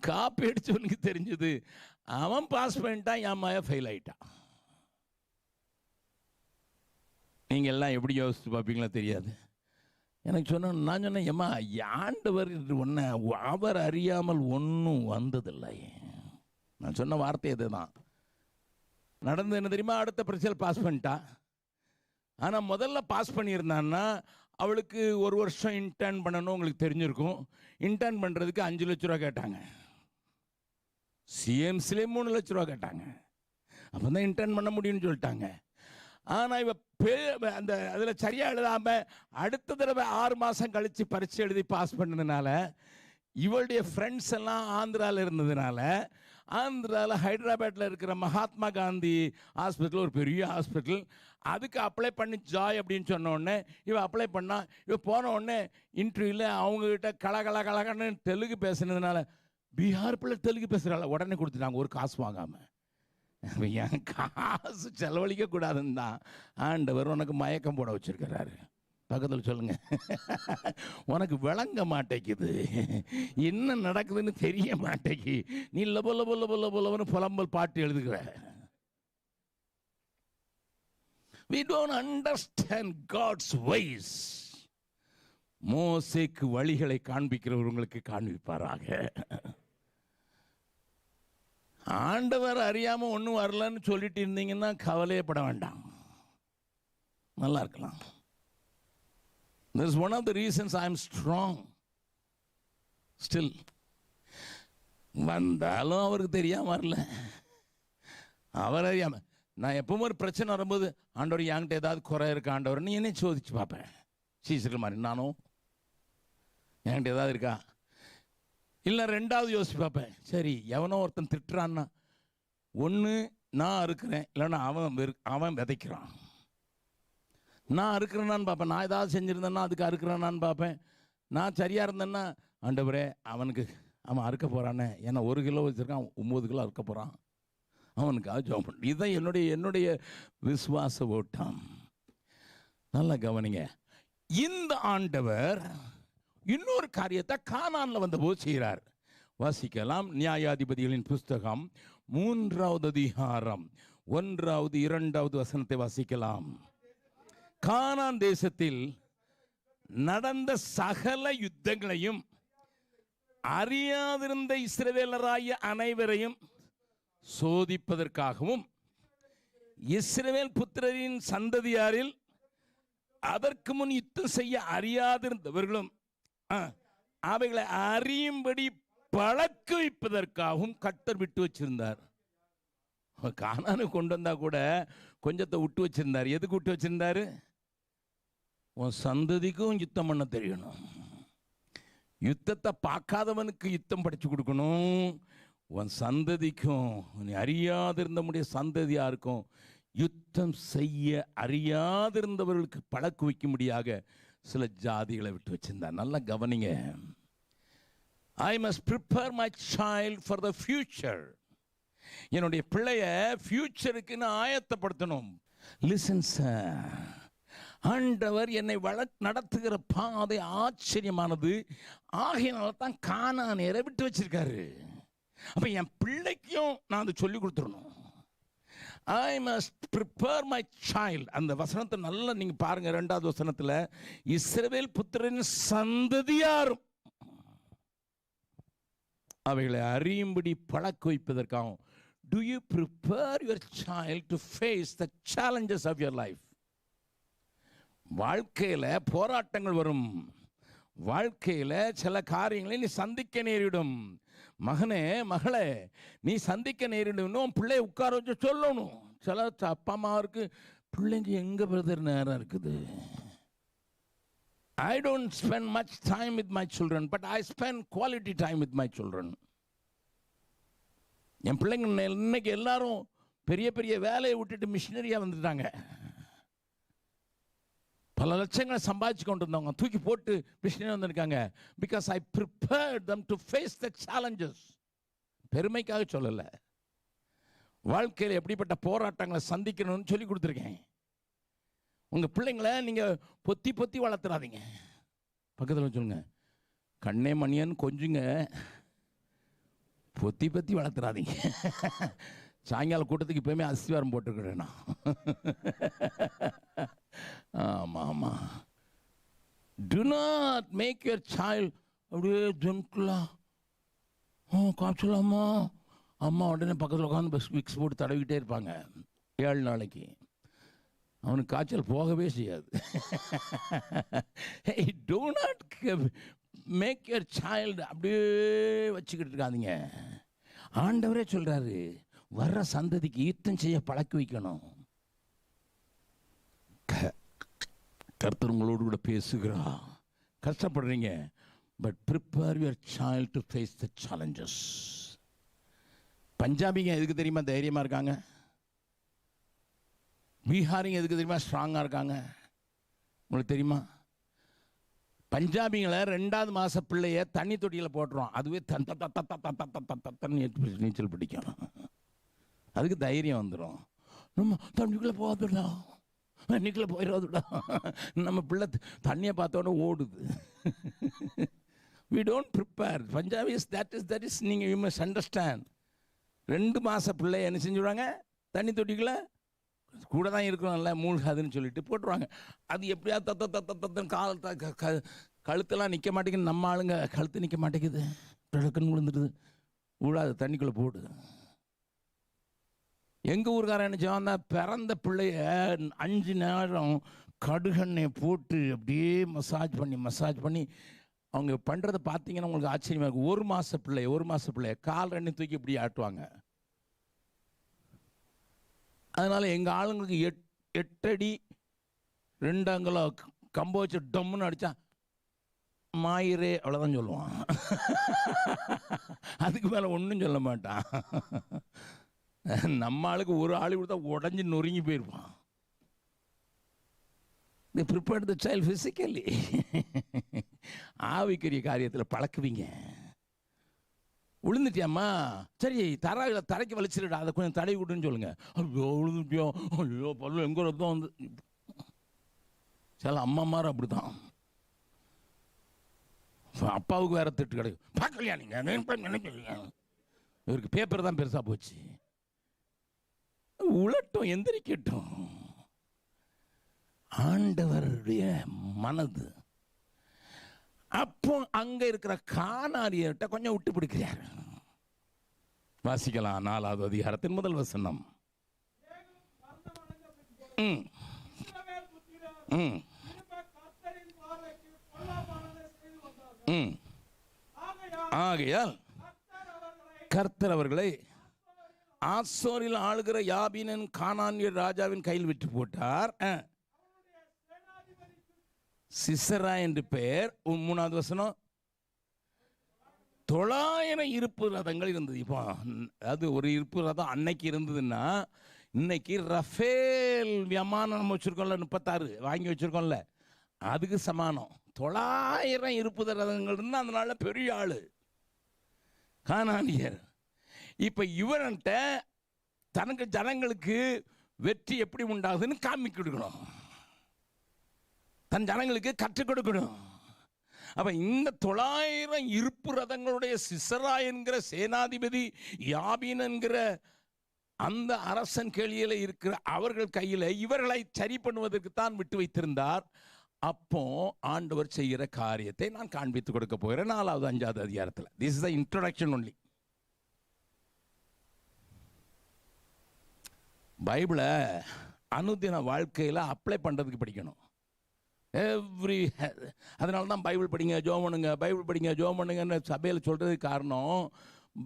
காப்பி அடிச்சவனுக்கு தெரிஞ்சது, அவன் பாஸ் பண்ணிட்டான், என் மாய ஃபெயில் ஆயிட்டான். நீங்கள் எல்லாம் எப்படி யோசிச்சு பார்ப்பீங்களா தெரியாது. எனக்கு நான் சொன்னேன், ஏம்மா ஆண்டவர் ஒன்றை அவர் அறியாமல் ஒன்றும் வந்ததில்லை. நான் சொன்ன வார்த்தை இதுதான். நடந்து என்ன தெரியுமா, அடுத்த பரீட்சையில் பாஸ் பண்ணிட்டா. ஆனால் முதல்ல பாஸ் பண்ணியிருந்தான்னா அவளுக்கு 1 வருஷம் இன்டர்ன் பண்ணணும், உங்களுக்கு தெரிஞ்சிருக்கும். இன்டர்ன் பண்ணுறதுக்கு 5 லட்ச ரூபா கேட்டாங்க. CMSலே 3 லட்ச ரூபா கேட்டாங்க. அப்போ தான் இன்டர்ன் பண்ண முடியும்னு சொல்லிட்டாங்க. ஆனால் இவ அந்த அதில் சரியாக எழுதாமல் அடுத்த தடவை 6 மாதம் கழித்து பரீட்சை எழுதி பாஸ் பண்ணதுனால, இவளுடைய ஃப்ரெண்ட்ஸ் எல்லாம் ஆந்திராவில் இருந்ததுனால, ஆந்திராவில் ஹைதராபாத்தில் இருக்கிற மகாத்மா காந்தி ஹாஸ்பிட்டல், ஒரு பெரிய ஹாஸ்பிட்டல், அதுக்கு அப்ளை பண்ணி ஜாய் அப்படின்னு சொன்ன உடனே இவன் அப்ளை பண்ணா. இவன் போன உடனே இன்டர்வியூவில் அவங்ககிட்ட கலகலன்னு தெலுங்கு பேசுனதுனால, பீகார் பிள்ளை தெலுங்கு பேசுகிறாள், உடனே கொடுத்துட்டாங்க, ஒரு காசு வாங்காமல். என் காசு செலவழிக்க கூடாதுன்னு தான் ஆண்டவர் உனக்கு மயக்கம் போட வச்சிருக்கிறாரு. பக்கத்தில் சொல்லுங்க, உனக்கு விளங்க மாட்டேங்குது, என்ன நடக்குதுன்னு தெரிய மாட்டேங்கி, நீ லபொல்லன்னு புலம்பல் பாட்டு எழுதுகிற. We don't understand God's ways. மோசேக்கு வழிகளை காண்பிக்கிறவர் உங்களுக்கு காண்பிப்பாராக. ஆண்டவர் அறியாம ஒன்றும் வரலன்னு சொல்லிட்டு இருந்தீங்கன்னா கவலையப்பட வேண்டாம், நல்லா இருக்கலாம். This is one of the reasons I am strong still. வந்தாலும் அவருக்கு தெரியாம வரல, அவர் அறியாம. நான் எப்பவும் ஒரு பிரச்சனை வரும்போது, ஆண்டவர் என்கிட்ட ஏதாவது குறை இருக்கா ஆண்டவர், நீ என்ன சோதிச்சு பார்ப்பேன். சீசர்கள் மாதிரி நானும் என்கிட்ட ஏதாவது இருக்கா, இல்லை 2வது யோசிச்சு பார்ப்பேன். சரி, எவனோ ஒருத்தன் திட்டுறான்னா, ஒன்று நான் இருக்கிறேன், இல்லைன்னா அவன் விதைக்கிறான். நான் இருக்கிறேன்னான்னு பார்ப்பேன், நான் ஏதாவது செஞ்சுருந்தேன்னா அதுக்கு அறுக்கிறேன்னான்னு பார்ப்பேன். நான் சரியாக இருந்தேன்னா, ஆண்டவரே அவன் அறுக்க போகிறானே, ஏன்னா 1 கிலோ வச்சுருக்கான், 9 கிலோ அறுக்க போகிறான், அவனுக்காக ஜெபம் பண்ணு. இதுதான் என்னுடைய விசுவாச ஓட்டம். நல்லா கவனிங்க. இந்த ஆண்டவர் இன்னொரு காரியத்தை கானான்ல வந்தபோது செய்கிறார். வாசிக்கலாம், நியாயாதிபதிகளின் புஸ்தகம் 3வது அதிகாரம் 1வது 2வது வசனத்தை வாசிக்கலாம். கானான் தேசத்தில் நடந்த சகல யுத்தங்களையும் அறியாதிருந்த இஸ்ரவேலராய அனைவரையும் சோதிப்பதற்காகவும், இஸ்ரவேல் புத்திரரின் சந்ததியாரில் அதற்கு முன் யுத்தம் செய்ய அறியாதிருந்தவர்களும் அவைகளை அறியும்படி பழக்க வைப்பதற்காகவும் கர்த்தர் விட்டு வச்சிருந்தார். கானானு கொண்டு வந்தா கூட கொஞ்சத்தை விட்டு வச்சிருந்தார். எதுக்கு விட்டு வச்சிருந்தாரு? உன் சந்ததிக்கும் யுத்தம் பண்ண தெரியணும், யுத்தத்தை பார்க்காதவனுக்கு யுத்தம் படிச்சு கொடுக்கணும், உன் சந்ததிக்கும், நீ அறியாதிருந்தமுடைய சந்ததியாருக்கும் யுத்தம் செய்ய அறியாதிருந்தவர்களுக்கு பழக்க வைக்கும்படியாக சில ஜாதிகளை விட்டு வச்சிருந்தார். நல்லா கவனிங்க. I must prepare my child for the future. என்னுடைய பிள்ளைய ஃபியூச்சருக்கு நான் ஆயத்தப்படுத்தணும். லிசன் சார், ஆண்டவர் என்னை நடத்துகிற பாதை ஆச்சரியமானது. ஆகையினால தான் கானானியரை விட்டு வச்சிருக்காரு. அப்ப என் பிள்ளைக்கும் நான் அதை சொல்லி கொடுத்துடணும். I must prepare my child. அந்த வசனத்தை நல்லா நீங்க பாருங்க. 2வது வசனத்துல, இஸ்ரவேல் புத்திரரின் சந்ததியாரும் அவைகளை அறியும்படி பழக்க வைப்பதற்காகவும். Do you prepare your child to face the challenges of your life? வாழ்க்கையில் போராட்டங்கள் வரும், வாழ்க்கையில் சில காரியங்களை நீ சந்திக்க நேரிடும். மகனே மகளே, நீ சந்திக்க நேரிடும். பிள்ளைய உட்கார வச்சு சொல்லணும். சில அப்பா அம்மாவுக்கு பிள்ளைங்க எங்க பிரதர் நேரம் இருக்குது. I don't spend much time with my children, but I spend quality time with my children. என் பிள்ளைங்க இன்னைக்கு எல்லாரும் பெரிய பெரிய வேலையை விட்டுட்டு மிஷினரியாக வந்துட்டாங்க. பல லட்சங்களை சம்பாதிச்சு கொண்டு இருந்தவங்க தூக்கி போட்டு மிஷினரி வந்திருக்காங்க. Because I prepared them to face the challenges. பெருமைக்காக சொல்லலை, வாழ்க்கையில் எப்படிப்பட்ட போராட்டங்களை சந்திக்கணும்னு சொல்லி கொடுத்துருக்கேன். உங்கள் பிள்ளைங்களை நீங்கள் பொத்தி பொத்தி வளர்த்துறாதீங்க. பக்கத்தில் சொல்லுங்க, கண்ணே மணியன் கொஞ்சுங்க, பொத்தி பொத்தி வளர்த்துறாதீங்க. சாயங்கால கூட்டத்துக்கு இப்போயுமே அஸ்திவாரம் போட்டுருக்கிறேன் நான். ஆமாம் ஆமாம். Do not make your child அப்படியே ஜென்டிலாக காய்ச்சலாமா அம்மா உடனே பக்கத்தில் உட்காந்து விக்ஸ் போட்டு தடவிக்கிட்டே இருப்பாங்க 7 நாளைக்கு. அவனுக்கு காய்ச்சல் போகவே செய்யாது. Hey, do not make your child அப்படியே வச்சுக்கிட்டு இருக்காதீங்க. ஆண்டவரே சொல்றாரு, வர்ற சந்ததிக்கு யுத்தம் செய்ய பழக்கி வைக்கணும். கர்த்தர் உங்களோடு கூட பேசுகிறா. கஷ்டப்படுறீங்க, but prepare your child to face the challenges. பஞ்சாபிங்க எதுக்கு தெரியுமா தைரியமாக இருக்காங்க? பீகாரிங்க எதுக்கு தெரியுமா ஸ்ட்ராங்காக இருக்காங்க? உங்களுக்கு தெரியுமா? பஞ்சாபிங்களை 2வது மாத பிள்ளைய தண்ணி தொட்டியில் போட்டுருவோம், அதுவே நீச்சல் பிடிக்கும். அதுக்கு தைரியம் வந்துடும். நம்ம தண்ணிக்குள்ளே போகாதுடா, தண்ணிக்குள்ளே போயிடாதுடா. நம்ம பிள்ளை தண்ணியை பார்த்தோன்னே ஓடுது. We don't prepare. Punjabis, that is நீங்கள் you must understand. 2 மாத பிள்ளை என்ன செஞ்சுடுவாங்க, தண்ணி தொட்டிக்குள்ளே கூட தான் இருக்கணும்ல, மூழ்காதுன்னு சொல்லிட்டு போட்டுருவாங்க. அது எப்படியா காலத்தை கழுத்தெல்லாம் நிற்க மாட்டேங்குது. நம்ம ஆளுங்க கழுத்து நிற்க மாட்டேங்குது, பிழக்குன்னு விழுந்துடுது. விழாது, தண்ணிக்குள்ளே போடு. எங்கள் ஊருக்காரன் என்ன செய்வான், பிறந்த பிள்ளைய 5 நேரம் கடுகெண்ணெய் போட்டு அப்படியே மசாஜ் பண்ணி அவங்க பண்ணுறதை பார்த்தீங்கன்னா உங்களுக்கு ஆச்சரியமாக இருக்கும். 1 மாத பிள்ளைய கால் 2 தூக்கி இப்படி ஆட்டுவாங்க. அதனால் எங்கள் ஆளுங்களுக்கு 8 அடி 2 அங்குலம் கம்பை வச்சு டம்முன்னு அடித்தா மாயிரே அவ்வளோதான் சொல்லுவான். அதுக்கு மேலே ஒன்றும் சொல்ல மாட்டான். நம்ம ஆளுக்கு ஒரு ஆளு கொடுத்தா உடஞ்சி நொறுங்கி போயிருப்பான். They prepared the child physically. ஆவிக்குரிய காரியத்தில் பழக்குவீங்க. விழுந்துட்டியாம்மா, சரி தரைக்கு வலிச்சிருடா, அதை கொஞ்சம் தடவி விட்டுன்னு சொல்லுங்க. ஐயோ விழுந்துட்டியோ, ஐயோ பல்லு எங்கே ரத்தம் வந்து. சில அம்மா மாதிரி அப்படி தான். அப்பாவுக்கு வேற திட்டு கிடைக்கும். பார்க்கலையா நீங்கள், இவருக்கு பேப்பர் தான் பெருசாக போச்சு. உலட்டும், எந்திரிக்கட்டும். ஆண்டவருடைய மனது. அப்போ அங்க இருக்கிற கானானியர்கிட்ட கொஞ்சம் விட்டு பிடிக்கிறார். வாசிக்கலாம் 4வது அதிகாரத்தின் 1 வசனம். ஆகையால் கர்த்தர் அவர்களை ஆசோரில் ஆளுகிற யாபீனின் கானானியர் ராஜாவின் கையில் விட்டு போட்டார். சிசரா என்று பெயர். 3வது வசனம். 900 இருப்பு ரதங்கள் இருந்தது. இப்போ அது ஒரு இருப்பு ரதம் அன்னைக்கு இருந்ததுன்னா, இன்னைக்கு ரஃபேல் விமானம் நம்ம வச்சிருக்கோம்ல, 36 வாங்கி வச்சிருக்கோம்ல, அதுக்கு சமானம். 900 இருப்பு ரதங்கள் இருந்தால் அதனால பெரிய ஆளு கானானியர். இப்போ இவர்கிட்ட தனக்கு ஜனங்களுக்கு வெற்றி எப்படி உண்டாகுதுன்னு காமிக்க கொடுக்கணும், தன் ஜனங்களுக்கு கற்றுக் கொடுக்கணும். அப்ப இந்த 900 இருப்பு ரதங்களுடைய சிசரா என்கிற சேனாதிபதி, யாபீன் என்கிற அந்த அரசன் கையில இருக்கிற அவர்கள் கையில் இவர்களை சரி பண்ணுவதற்கு தான் விட்டு வைத்திருந்தார். அப்போ ஆண்டவர் செய்கிற காரியத்தை நான் காண்பித்து கொடுக்க போகிறேன் 4வது 5வது அதிகாரத்தில். This is the introduction only. பைபிளை அனுதின வாழ்க்கையில் அப்ளை பண்ணுறதுக்கு படிக்கணும். அதனால தான் பைபிள் படிங்க, ஜெபம் பண்ணுங்க, பைபிள் படிங்க, ஜெபம் பண்ணுங்கன்னு சபையில் சொல்கிறதுக்கு காரணம்,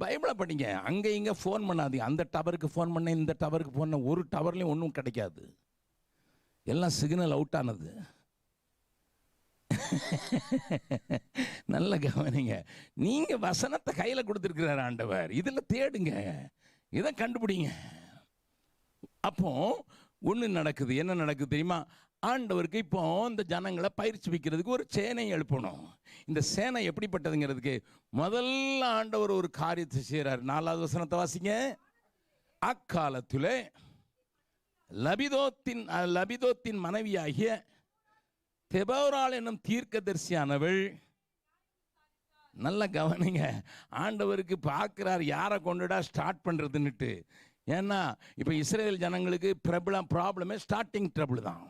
பைபிளை படிங்க. அங்கே இங்கே ஃபோன் பண்ணாதீங்க. அந்த டவருக்கு ஃபோன் பண்ண, இந்த டவருக்கு ஃபோன் பண்ண, ஒரு டவர்லையும் ஒன்றும் கிடைக்காது. எல்லாம் சிக்னல் அவுட் ஆனது. நல்ல கவனிங்க. நீங்கள் வசனத்தை கையில் கொடுத்துருக்கிறார் ஆண்டவர். இதில் தேடுங்க, இதை கண்டுபிடிங்க. அப்போ ஒன்று நடக்குது. என்ன நடக்குது தெரியுமா? ஆண்டவருக்கு இப்போ இந்த ஜனங்களை பயிற்சி வைக்கிறதுக்கு ஒரு சேனை எழுப்பணும். இந்த சேனை எப்படிப்பட்டதுங்கிறதுக்கு முதல்ல ஆண்டவர் ஒரு காரியத்தை செய்கிறார். 4வது வசனத்தை வாசிங்க. அக்காலத்தில் லபிதோத்தின் மனைவியாகிய தெபோராள் என்னும் தீர்க்கதரிசியானவள், நல்ல கவனிங்க, ஆண்டவருக்கு பார்க்குறார் யாரை கொண்டுடா ஸ்டார்ட் பண்ணுறதுன்னுட்டு. ஏன்னா இப்போ இஸ்ரேல் ஜனங்களுக்கு ப்ராப்ளமே ஸ்டார்டிங் ட்ரபிள் தான்.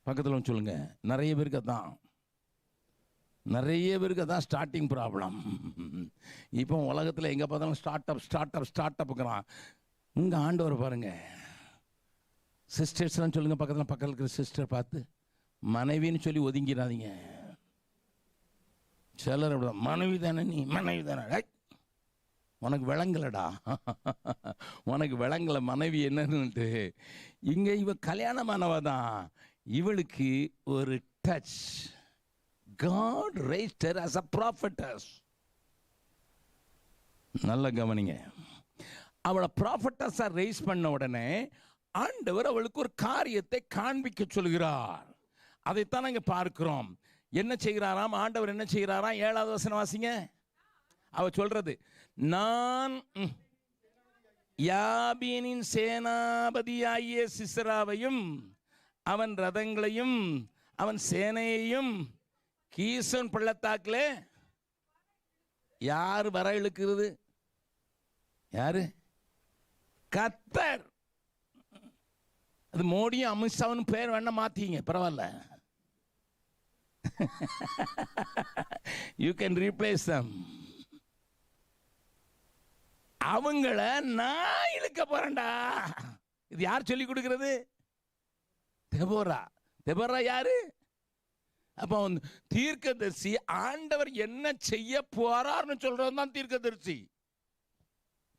பக்கத்தில் சொல்லுங்க, நிறைய பேருக்கு தான் ஸ்டார்டிங் ப்ராப்ளம். இப்போ உலகத்தில் எங்கே பார்த்தாலும் ஸ்டார்ட் அப்புங்கிறான். உங்கள் ஆண்டவர் பாருங்க. சிஸ்டர்ஸ்லாம் சொல்லுங்க, பக்கத்தில் இருக்கிற சிஸ்டர் பார்த்து மனைவின்னு சொல்லி ஒதுங்கிடாதீங்க. சிலர் மனைவி தானே, நீ மனைவி தானே, உனக்கு விளங்கலடா, உனக்கு விளங்கல மனைவி என்னன்னுட்டு. இங்கே இவ கல்யாணமானவ தான். இவளுக்கு ஒரு touch. God raised her as a prophetess. நல்ல கவனிங்க. அவளை ப்ராஃபட்டஸாக ரைஸ் பண்ண உடனே ஆண்டவர் அவளுக்கு ஒரு காரியத்தை காண்பிக்க சொல்கிறார். அதைத்தான் நாங்கள் பார்க்கிறோம். என்ன செய்கிறாராம் ஆண்டவர்? என்ன செய்கிறாராம்? 7வது வசனம் வாசிங்க. அவ சொல்றது, நான் யாபீனின் சேனாபதியாகிய சிசராவையும் அவன் ரதங்களையும் அவன் சேனையையும் கீசோன் பள்ளத்தாக்கில் யார் வர இழுக்கிறது? யாரு? கர்த்தர். அது மோடியும் அமித்ஷாவும் பேர் வேணா மாத்திங்க, பரவாயில்ல. யூ கேன் ரீப்ளேஸ் தம். அவங்கள நான் இழுக்க போறேன்டா. இது யார் சொல்லி கொடுக்கிறது? தெபோரா யாரு? அப்போ தீர்க்கதரிசி ஆண்டவர் என்ன செய்ய போறார்னு சொல்றது தான் தீர்க்கதரிசி.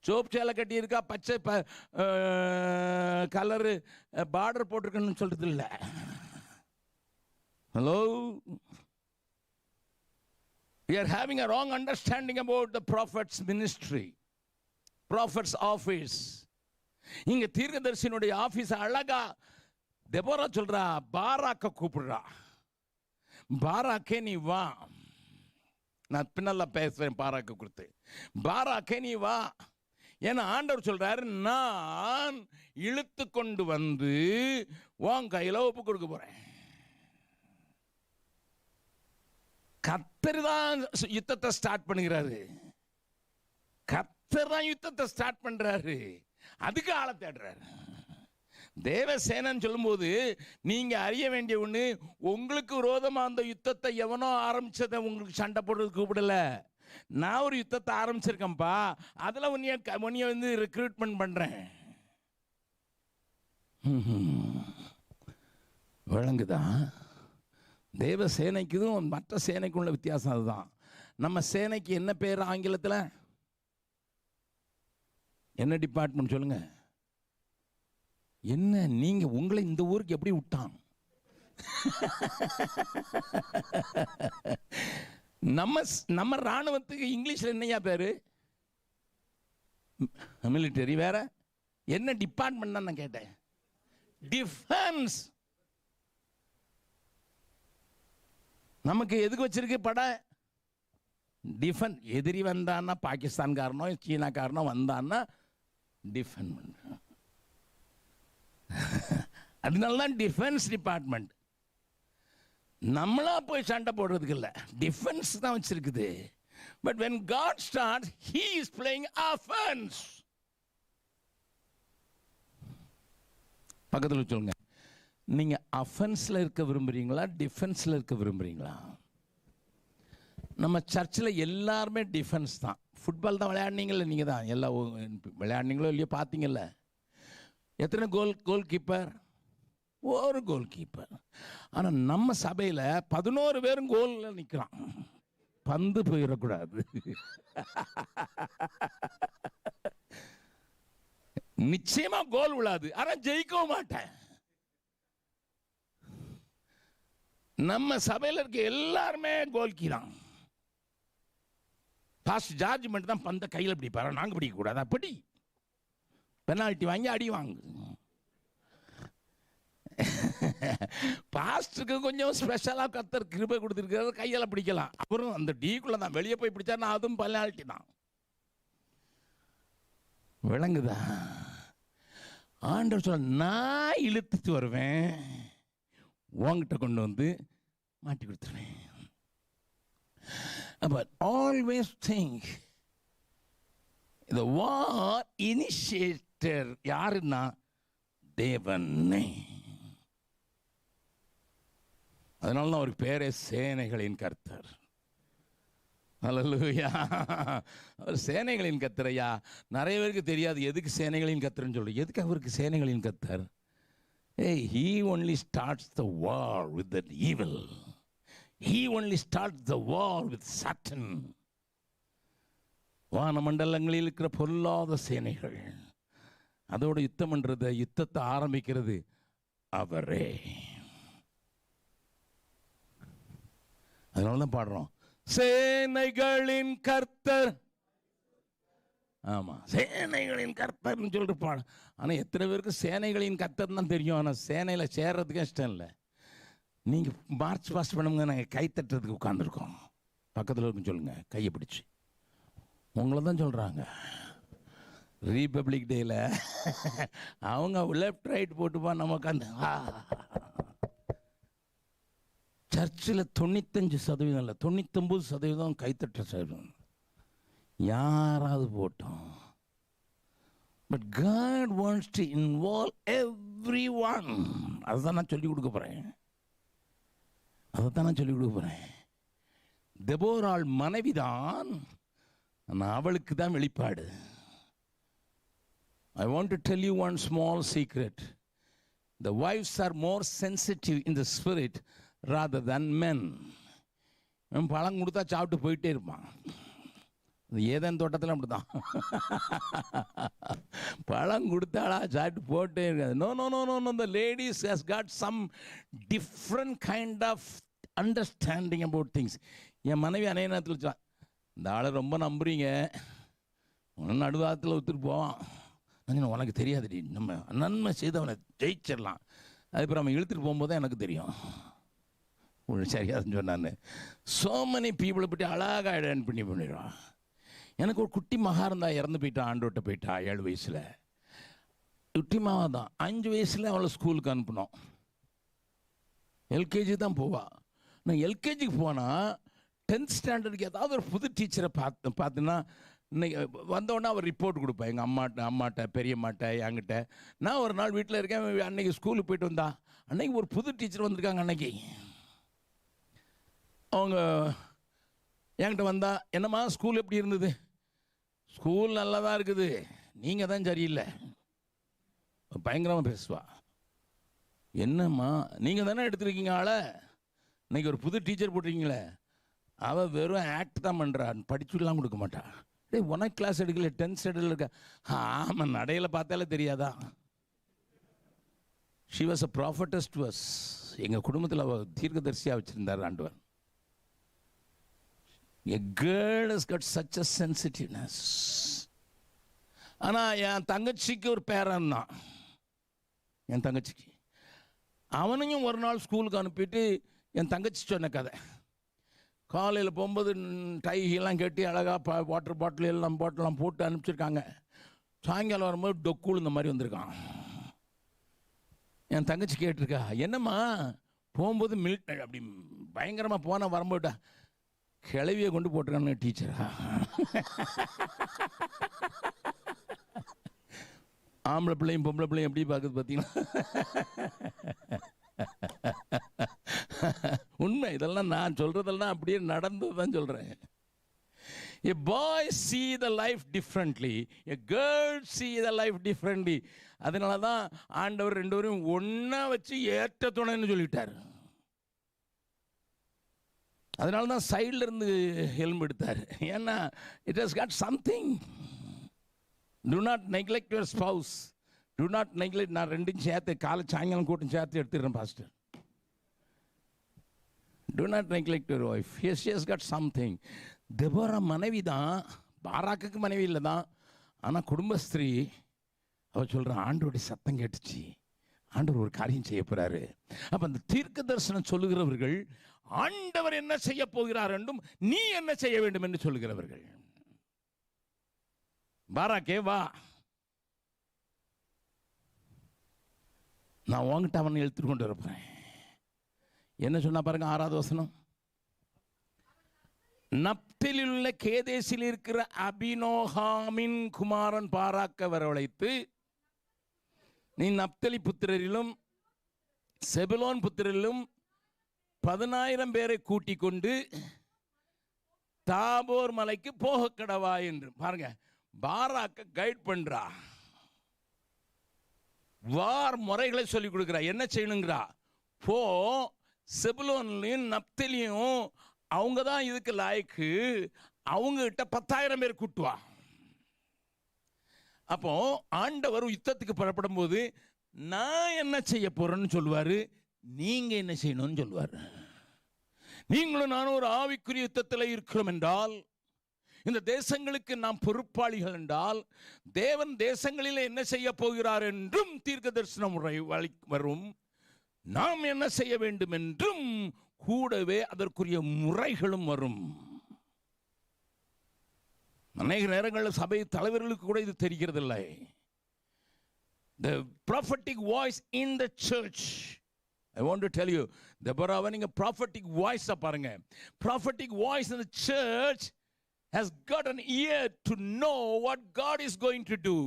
சோப் சேலை கட்டி இருக்கா, பச்சை கலரு பார்டர் போட்டிருக்கணும்னு சொல்றது இல்ல. Hello, we are having a wrong understanding about the prophet's ministry, prophet's office. இங்க தீர்க்கதரிசியினுடைய ஆபீஸ் அழகா தெபோரா சொல்றா, பாராக்க கூப்பிடுறா. பாராக்கே நீ வா, நான் பின்னல்ல பேசுவேன் பாராக்க கொடுத்து. பாராக்கே நீ வா. ஏன்னா ஆண்டவர் சொல்றாரு, நான் இழுத்து கொண்டு வந்து உன் கையில ஒப்பு கொடுக்க போறேன். கர்த்தர் தான் யுத்தத்தை ஸ்டார்ட் பண்ணுகிறாரு. கர்த்தர் தான் யுத்தத்தை ஸ்டார்ட் பண்றாரு. அதுக்கு ஆளை தேடுறாரு. தேவசேனன்னு சொல்லும்போது நீங்க அறிய வேண்டிய ஒண்ணு, உங்களுக்கு விரோதமா அந்த யுத்தத்தை எவனோ ஆரம்பிச்சதை உங்களுக்கு சண்டை போடுறது கூப்பிடல. நான் ஒரு யுத்தத்தை ஆரம்பிச்சிருக்கேன்ப்பா, அதுல உன்னைய வந்து ரெக்ரூட்மெண்ட் பண்றேன். விளங்குதா? தேவ சேனைக்கும் மற்ற சேனைக்கும் உள்ள வித்தியாசம் அதுதான். நம்ம சேனைக்கு என்ன பேர் ஆங்கிலத்தில்? என்ன டிபார்ட்மெண்ட் சொல்லுங்க? என்ன நீங்க உங்களை இந்த ஊருக்கு எப்படி விட்டான்? நம்ம ராணுவத்துக்கு இங்கிலீஷ்ல என்னையா பேரு? மிலிட்டரி. வேற என்ன டிபார்ட்மெண்ட் தான் நான் கேட்டேன்? டிஃபென்ஸ். நமக்கு எதுக்கு வச்சிருக்கு பட? டிஃபென்ஸ். எதிரி வந்தான்னா, பாகிஸ்தான்காரனோ சீனாக்காரனோ வந்தான்னா டிஃபென்ஸ் பண்ண. அதனாலதான் டிஃபென்ஸ் டிபார்ட்மெண்ட். நம்மளா போய் சண்டை போடுறதுக்கு இல்லை, டிஃபென்ஸ் தான் வச்சிருக்குது. But when God starts, he is playing offense. பக்கத்தில் சொல்லுங்க, நீங்க அஃபென்ஸ்ல இருக்க விரும்புறீங்களா, டிஃபென்ஸ்ல இருக்க விரும்புறீங்களா? நம்ம சர்ச்சில் எல்லாருமே டிஃபென்ஸ் தான். ஃபுட்பால் தான் விளையாடுனீங்கல்ல, நீங்க தான் எல்லாம் விளையாடுனீங்களோ இல்லையோ பார்த்தீங்கல்ல. எத்தனை கோல் கீப்பர்? ஒரு கோல் கீப்பர். ஆனால் நம்ம சபையில் 11 பேரும் கோலில் நிற்கிறான். பந்து போயிடக்கூடாது. நிச்சயமா கோல் விழாது, ஆனால் ஜெயிக்கவும் மாட்டேன். நம்ம சபையில் இருக்க எல்லாருமே கோல் கீழான். பாஸ்டர் ஜார்ஜ் மட்டும் தான் பந்த கையில் பிடிப்பாரு, நாங்கள் பிடிக்க கூடாது. அப்படி பெனால்ட்டி வாங்கி அடி வாங்கு. பாஸ்டருக்கு கொஞ்சம் ஸ்பெஷலாக கர்த்தர் கிருபை கொடுத்துருக்கிறது, கையால் பிடிக்கலாம். அப்புறம் அந்த டீக்குள்ள தான் வெளியே போய் பிடிச்சாருன்னா அதுவும் பெனால்ட்டி தான். விளங்குதா? ஆண்டவர் சொல்ல, நான் இழுத்துட்டு வருவேன், உங்ககிட்ட கொண்டு வந்து மாட்டி கொடுத்துருவேன். But always think the war initiator யாருன்னா தேவனே. அதனால தான் அவருக்கு பேரே சேனைகளின் கர்த்தர். அல்லேலூயா. அவர் சேனைகளின் கர்த்தரையா. நிறைய பேருக்கு தெரியாது எதுக்கு சேனைகளின் கர்த்தர்னு சொல்லி. எதுக்கு அவருக்கு சேனைகளின் கர்த்தர்? He only starts the war with that evil. He only starts the war with Satan. வானமண்டலங்களில் இருக்கிற பொல்லாத சேனைகள், அதோட யுத்தத்தை ஆரம்பிக்கிறது அவரே. அதனால தான் பாடுறோம், சேனைகளின் கர்த்தர். ஆமா, சேனைகளின் கர்த்தர்னு சொல்லிட்டு பாடு. ஆனால் எத்தனை பேருக்கு சேனைகளின் கர்த்தர் தான் தெரியும், ஆனால் சேனையில் சேர்றதுக்கு இஷ்டம் இல்லை. நீங்கள் மார்ச் பாஸ்ட் பண்ணுங்க, நாங்கள் கை தட்டுறதுக்கு உட்காந்துருக்கோம். பக்கத்தில் இருக்குன்னு சொல்லுங்கள், கையை பிடிச்சி. உங்களை தான் சொல்கிறாங்க. ரிபப்ளிக் டேயில் அவங்க லெஃப்ட் ரைட் போட்டுப்பா, நம்ம உட்காந்து. சர்ச்சில் 95% இல்லை, 99% கைத்தட்ட செய்யணும். யாராவது போட்டோம். But God wants to involve everyone. அதுதான் நான் சொல்லிக் கொடுக்க போகிறேன். தெபோராள் மனைவிதான், அவளுக்கு தான் வெளிப்பாடு. I want to tell you one small secret. The wives are more sensitive in the spirit rather than men. பழம் கொடுத்தா சாப்பிட்டு போயிட்டே இருப்பான். ஏதேன் தோட்டத்தில் அப்படிதான். பழம் கொடுத்தாளா சாப்பிட்டு போட்டே இருக்காது. No. The ladies has got some different kind of understanding about things. என் மனைவி அநேக நேரத்தில் வச்சான், இந்த ஆளை ரொம்ப நம்புறீங்க, நடுவாரத்தில் ஒத்துட்டு போவான். உனக்கு தெரியாதுடி, நம்ம நன்மை செய்து அவனை ஜெயிச்சிடலாம். அதுக்கப்புறம் அவன் இழுத்துட்டு போகும்போது தான் எனக்கு தெரியும். சரியாதுன்னு சொன்னான்னு so many people பற்றி அழகாக ஐடென்ட் பண்ணிடுவான். எனக்கு ஒரு குட்டி மகா இருந்தா, இறந்து போயிட்டான், ஆண்டோட்ட போயிட்டா 7 வயசில். குட்டி மகா தான். 5 வயசில் அவளை ஸ்கூலுக்கு அனுப்பினோம். எல்கேஜி தான் போவா. நான் எல்கேஜிக்கு போனால் 10th ஸ்டாண்டர்டுக்கு ஏதாவது ஒரு புது டீச்சரை பார்த்தீங்கன்னா, இன்னைக்கு வந்தோடனே அவர் ரிப்போர்ட் கொடுப்பேன் எங்கள் அம்மாட்ட பெரியம்மாட்ட என்கிட்ட. நான் ஒரு நாள் வீட்டில் இருக்கேன், அன்னைக்கு ஸ்கூலுக்கு போயிட்டு வந்தா, அன்னைக்கு ஒரு புது டீச்சர் வந்திருக்காங்க. அன்னைக்கு அவங்க என்கிட்ட வந்தா, என்னம்மா ஸ்கூல் எப்படி இருந்தது? ஸ்கூல் நல்லா தான் இருக்குது, நீங்கள் தான் சரியில்லை. பயங்கரமாக பேசுவா. என்னம்மா நீங்கள் தானே எடுத்துருக்கீங்க ஆளை, இன்னைக்கு ஒரு புது டீச்சர் போட்டிருக்கீங்களே, அவள் வெறும் ஆக்ட் தான் பண்ணுறான், படிச்சுலாம் கொடுக்க மாட்டா. டேய், உனக்கு கிளாஸ் எடுக்கல, 10th ஸ்டாண்டர்டில் இருக்க. ஆமாம், நடையில் பார்த்தாலே தெரியாதா? She was a ப்ராஃபட்டஸ் to us. எங்கள் குடும்பத்தில் அவள் தீர்க்கதரிசியாக வச்சுருந்தார் ஆண்டவர். A girl has got such a sensitiveness. ஆனால் என் தங்கச்சிக்கு ஒரு பேரன் தான், என் தங்கச்சிக்கு. அவனையும் ஒரு நாள் ஸ்கூலுக்கு அனுப்பிட்டு என் தங்கச்சி சொன்ன கதை. காலையில் போகும்போது டைலாம் கட்டி அழகாக வாட்டர் பாட்டிலாம் போட்டு அனுப்பிச்சிருக்காங்க. சாயங்காலம் வரும்போது டொக்கூள் இந்த மாதிரி வந்திருக்கான். என் தங்கச்சி கேட்டிருக்கா, என்னம்மா போகும்போது அப்படி பயங்கரமாக போனால் வரும்போட்டா, கிளவியை கொண்டு போட்டிருக்காங்க டீச்சரா. ஆம்பளை பிள்ளையும் பொம்பளை பிள்ளையும் எப்படி பார்க்குது பார்த்தீங்களா? உண்மை. இதெல்லாம் நான் சொல்கிறதெல்லாம் அப்படியே நடந்து தான் சொல்கிறேன். A boy see the life differently, a girl see the life differently. அதனால தான் ஆண்டவர் ரெண்டு பேரும் ஒன்றா வச்சு ஏற்ற துணைன்னு சொல்லிட்டார். அதனால தான் சைடில் இருந்து ஹெல்மெட் எடுத்தார். ஏன்னா it has got something. Do not neglect your spouse. Do not neglect. நான் ரெண்டும் சேர்த்து காலை சாயங்காலம் கூட்டம் சேர்த்து எடுத்துடுறேன் pastor. Do not neglect your wife. She has got something. Deborah மனைவி தான், பாராக்குக்கு மனைவி இல்லை தான், ஆனால் குடும்பஸ்திரீ. அவர் சொல்கிறான், ஆண்டவருடைய சத்தம் கேட்டுச்சு, ஆண்டவர் ஒரு காரியம் செய்ய போகிறாரு. அப்போ அந்த தீர்க்க தரிசனம் சொல்லுகிறவர்கள் ஆண்டவர் என்ன செய்ய போகிறார் என்றும் நீ என்ன செய்ய வேண்டும் என்று சொல்லுகிறவர்கள். பாராக்கே வா, நான் உங்ககிட்ட அவனை எழுத்துட்டு கொண்டு வரப்போறேன். என்ன சொன்னா பாருங்க, 6வது வசனம். நப்தலில் உள்ள கேதேசில் இருக்கிற அபினோகாமின் குமாரன் பாராக்க வரவழைத்து, நீ நப்தலி புத்திரரிலும் செபுலோன் புத்திரரிலும் 10,000 பேரை கூட்டிக் கொண்டு தாபோர் மலைக்கு போக கடவா என்று. பாருங்க, பாராக்க கைட் பண்றா, வார் முறைகளை சொல்லிக் கொடுக்கிறா, என்ன செய்யணுங்கிறா. போ, செபுலோன்லையும் நப்தலியும் அவங்க தான் இதுக்கு லாய்க்கு, அவங்க கிட்ட 10,000 பேர் கூட்டுவா. அப்போ ஆண்டவர் யுத்தத்துக்கு புறப்படும் போது நான் என்ன செய்ய போறேன்னு சொல்லுவாரு, நீங்க என்ன செய்யணும்னு சொல்லுவார். நீங்களும் நானும் ஒரு ஆவிக்குரிய யுத்தத்தில் இருக்கிறோம் என்றால், இந்த தேசங்களுக்கு நாம் பொறுப்பாளிகள் என்றால், தேவன் தேசங்களில் என்ன செய்ய போகிறார் என்றும் தீர்க்க தரிசனம் வரும். நாம் என்ன செய்ய வேண்டும் என்றும் கூடவே அதற்குரிய முறைகளும் வரும். அநேக நேரங்களில் சபை தலைவர்களுக்கு கூட இது தெரிகிறதில்லை. The prophetic voice in the church. I want to tell you, Deborah, நீங்க prophetic voice பாருங்க. Prophetic voice in the church has got an ear to know what God is going to do